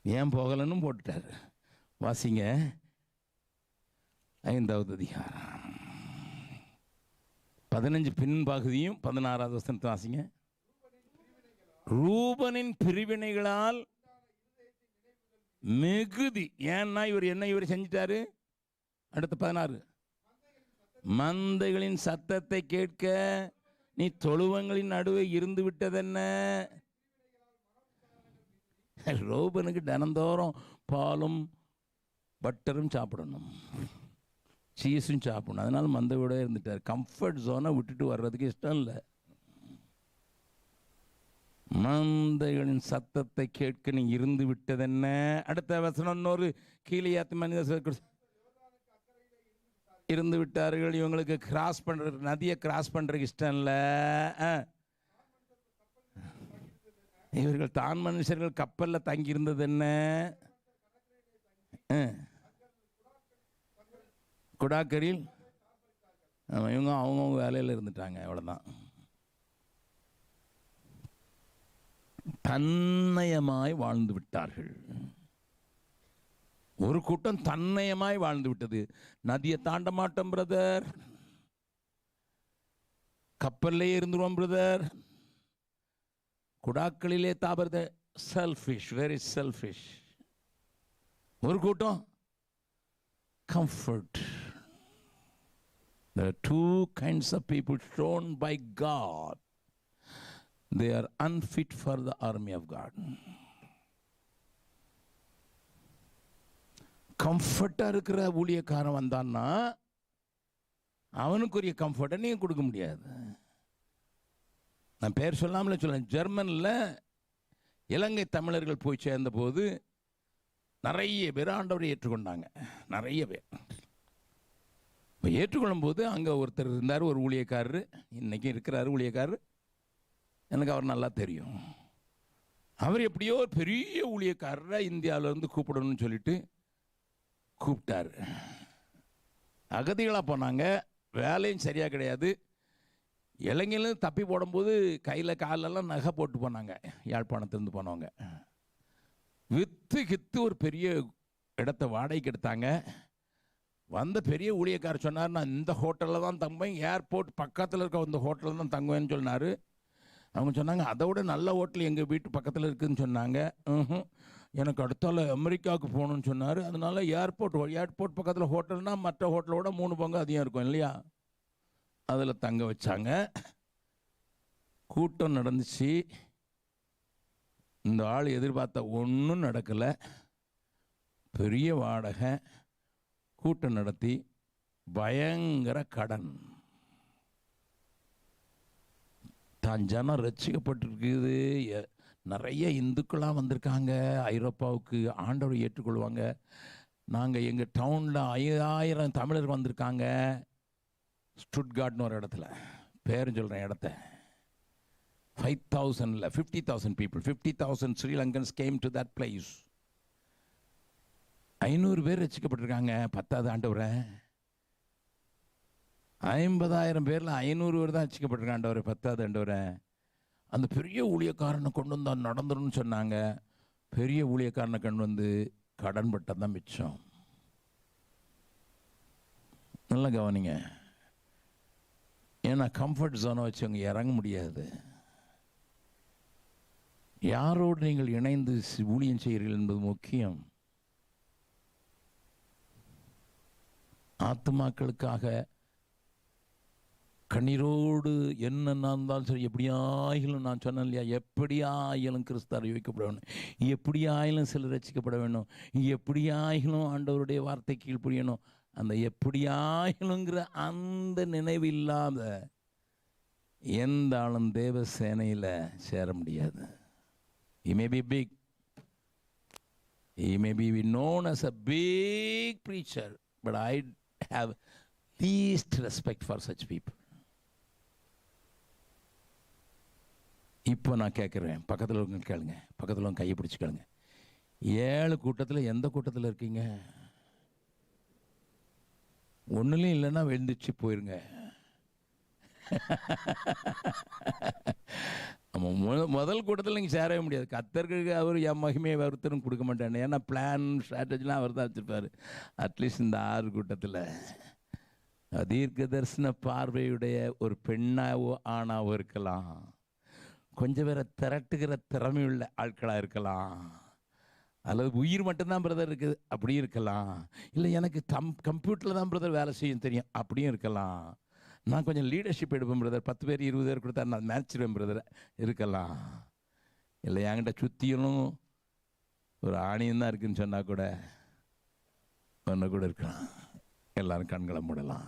ஏன் போகலன்னு போட்டுட்டார். வாசிங்க 5வது அதிகாரம் 15 பின்பகுதியும் 16வது வசனத்தை வாசிங்க. ரூபனின் பிரிவினைகளால் மிகுதி. ஏன்னா இவர் செஞ்சிட்டாரு. அடுத்து 16, மந்தைகளின் சத்தத்தை கேட்க நீ தொழுவங்களின் நடுவே இருந்து விட்டதென்ன? ரூபனுக்கு தினந்தோறும் பாலும் பட்டரும் சாப்பிடணும், சீஸும் சாப்பிடணும். அதனால மந்தையோட இருந்துட்டார். கம்ஃபர்ட் ஜோனை விட்டுட்டு வர்றதுக்கு இஷ்டம் இல்லை. மந்தைகளின் சத்தத்தை கேட்க நீ இருந்து விட்டதென்ன? அடுத்த வசனம் இன்னொரு கீழியாத்து மனித இருந்து விட்டார்கள். இவங்களுக்கு கிராஸ் பண்ற, நதியை கிராஸ் பண்றதுக்கு இஷ்டம் இல்லை. இவர்கள் தான் மனுஷர்கள் கப்பல்ல தங்கி இருந்தது என்ன? குடாக்கரில் இவங்க அவங்கவுங்க வேலையில் இருந்துட்டாங்க. அவ்வளவுதான். தன்னயமாய் வாழ்ந்து விட்டார்கள். ஒரு கூட்டம் தன்னயமாய் வாழ்ந்து விட்டது. நதியை தாண்ட மாட்டோம் பிரதர், கப்பல்லே இருந்துருவோம் பிரதர், குடாக்களிலே தாபரத. Selfish, very selfish. ஒரு கூட்டம் comfort. There are 2 kinds of people shown by God. They are unfit for the army of God. கம்ஃபர்ட்டா இருக்கிற ஊழியக்காரன் வந்தான்னா அவனுக்குரிய கம்ஃபர்ட்டை நீங்க கொடுக்க முடியாது. நான் பேர் சொல்லாமல சொல்றேன். ஜெர்மன்ல இலங்கை தமிழர்கள் போய் சேர்ந்த போது நிறைய பேர் ஆண்டவரை ஏற்றுக்கொண்டாங்க. நிறைய பேர் இப்போ ஏற்றுக்கொள்ளும் போது அங்கே ஒருத்தர் இருந்தார், ஒரு ஊழியக்காரரு, இன்றைக்கும் இருக்கிறாரு ஊழியக்காரரு. எனக்கு அவர் நல்லா தெரியும். அவர் எப்படியோ பெரிய ஊழியக்காரரை இந்தியாவிலேருந்து கூப்பிடணும்னு சொல்லிட்டு கூப்பிட்டார். அகதிகளாக போனாங்க, வேலையும் சரியாக கிடையாது. இளைஞர்களும் தப்பி போடும்போது கையில் காலெல்லாம் நகை போட்டு போனாங்க. யாழ்ப்பாணத்திலேருந்து போனவங்க விற்று கித்து ஒரு பெரிய இடத்த வாடகைக்கு எடுத்தாங்க. வந்த பெரிய ஊழியக்காரர் சொன்னார், நான் இந்த ஹோட்டலில் தான் தங்குவேன், ஏர்போர்ட் பக்கத்தில் இருக்க அந்த ஹோட்டலில் தான் தங்குவேன்னு சொன்னார். அவங்க சொன்னாங்க, அதை விட நல்ல ஹோட்டல் எங்கள் வீட்டு பக்கத்தில் இருக்குதுன்னு சொன்னாங்க. எனக்கு அடுத்தால அமெரிக்காவுக்கு போகணுன்னு சொன்னார். அதனால ஏர்போர்ட் பக்கத்தில் ஹோட்டல்னால் மற்ற ஹோட்டலோட 3 பங்கு அதிகம் இருக்கும் இல்லையா, அதில் தங்க வச்சாங்க. கூட்டம் நடந்துச்சு. இந்த ஆள் எதிர்பார்த்த ஒன்றும் நடக்கலை. பெரிய வாடகை, கூட்டம் நடத்தி, பயங்கர கடன். தான் ஜனம் ரட்சிக்கப்பட்டிருக்குது, நிறைய இந்துக்களாக வந்திருக்காங்க ஐரோப்பாவுக்கு, ஆண்டவரை ஏற்றுக்கொள்வாங்க. நாங்கள் எங்கள் டவுனில் 5000 தமிழர் வந்திருக்காங்க. ஸ்டுட்கார்ட்னு ஒரு இடத்துல, பேர் சொல்கிறேன் இடத்த, 5,000 50,000 people, 50,000 Sri Lankans came to that place. 500 பேர் ரட்சிக்கப்பட்டிருக்காங்க. 10வது ஆண்டவரை 50,000 பேரில் 500 பேர் தான் ரட்சிக்கப்பட்டிருக்காங்க ஆண்டவரை, 10வது ஆண்டவரை. அந்த பெரிய ஊழியக்காரனை கொண்டு வந்தா நடந்துருன்னு சொன்னாங்க. பெரிய ஊழியக்காரனை கொண்டு வந்து கடன் பட்டம் தான் மிச்சம். நல்லா கவனிங்க. ஏன்னா கம்ஃபர்ட் ஜோனை வச்சு அவங்க இறங்க முடியாது. யாரோடு நீங்கள் இணைந்து ஊழியம் செய்கிறீர்கள் என்பது முக்கியம். ஆத்துமாக்களுக்காக கண்ணீரோடு என்ன இருந்தாலும் சரி, எப்படியாயிலும், நான் சொன்னேன் இல்லையா, எப்படியாயிலும் கிறிஸ்து அறிவிக்கப்பட வேணும், எப்படியாயிலும் சிலர் ரட்சிக்கப்பட வேணும், எப்படியாயிலும் ஆண்டவருடைய வார்த்தை கீழ்ப்படியணும். அந்த எப்படியாயிலுங்கிற அந்த நினைவு இல்லாத எந்த ஆளும் தேவ சேனையில் சேர முடியாது. He may be big, he may be known as a big preacher, but I have least respect for such people. இப்போ நான் கேட்குறேன், பக்கத்தில் இருக்கவங்க கேளுங்க, பக்கத்தில் அவங்க கையை பிடிச்சி கேளுங்க. 7 கூட்டத்தில் எந்த கூட்டத்தில் இருக்கீங்க? ஒன்றுலையும் இல்லைன்னா எழுந்திரிச்சு போயிருங்க. முதல் கூட்டத்தில் நீங்கள் சேரவே முடியாது. கர்த்தருக்கு அவர் என் மகிமையை ஒருத்தரும் கொடுக்க மாட்டேன். ஏன்னா பிளான் ஸ்ட்ராட்டஜிலாம் அவர் தான் வச்சுருப்பார். அட்லீஸ்ட் இந்த 6 கூட்டத்தில் தீர்க்க தரிசன பார்வையுடைய ஒரு பெண்ணாவோ ஆணாவோ இருக்கலாம், கொஞ்சம் பேரை திரட்டுகிற திறமையுள்ள ஆட்களாக இருக்கலாம், அல்லது உயிர் மட்டும்தான் பிரதர் இருக்குது அப்படி இருக்கலாம், இல்லை எனக்கு கம்ப்யூட்டரில் தான் பிரதர் வேலை செய்யும் தெரியும் அப்படியும் இருக்கலாம், நான் கொஞ்சம் லீடர்ஷிப் எடுப்பேன் பிரதர், 10 பேர் 20 பேர் கொடுத்தா நான் மேட்சிடுவேன் பிரதர் இருக்கலாம். இல்லை என்கிட்ட சுற்றியும் ஒரு ஆணியம் தான் இருக்குன்னு சொன்னால் கூட ஒன்று கூட இருக்கலாம். எல்லாரும் கண்களை மூடலாம்.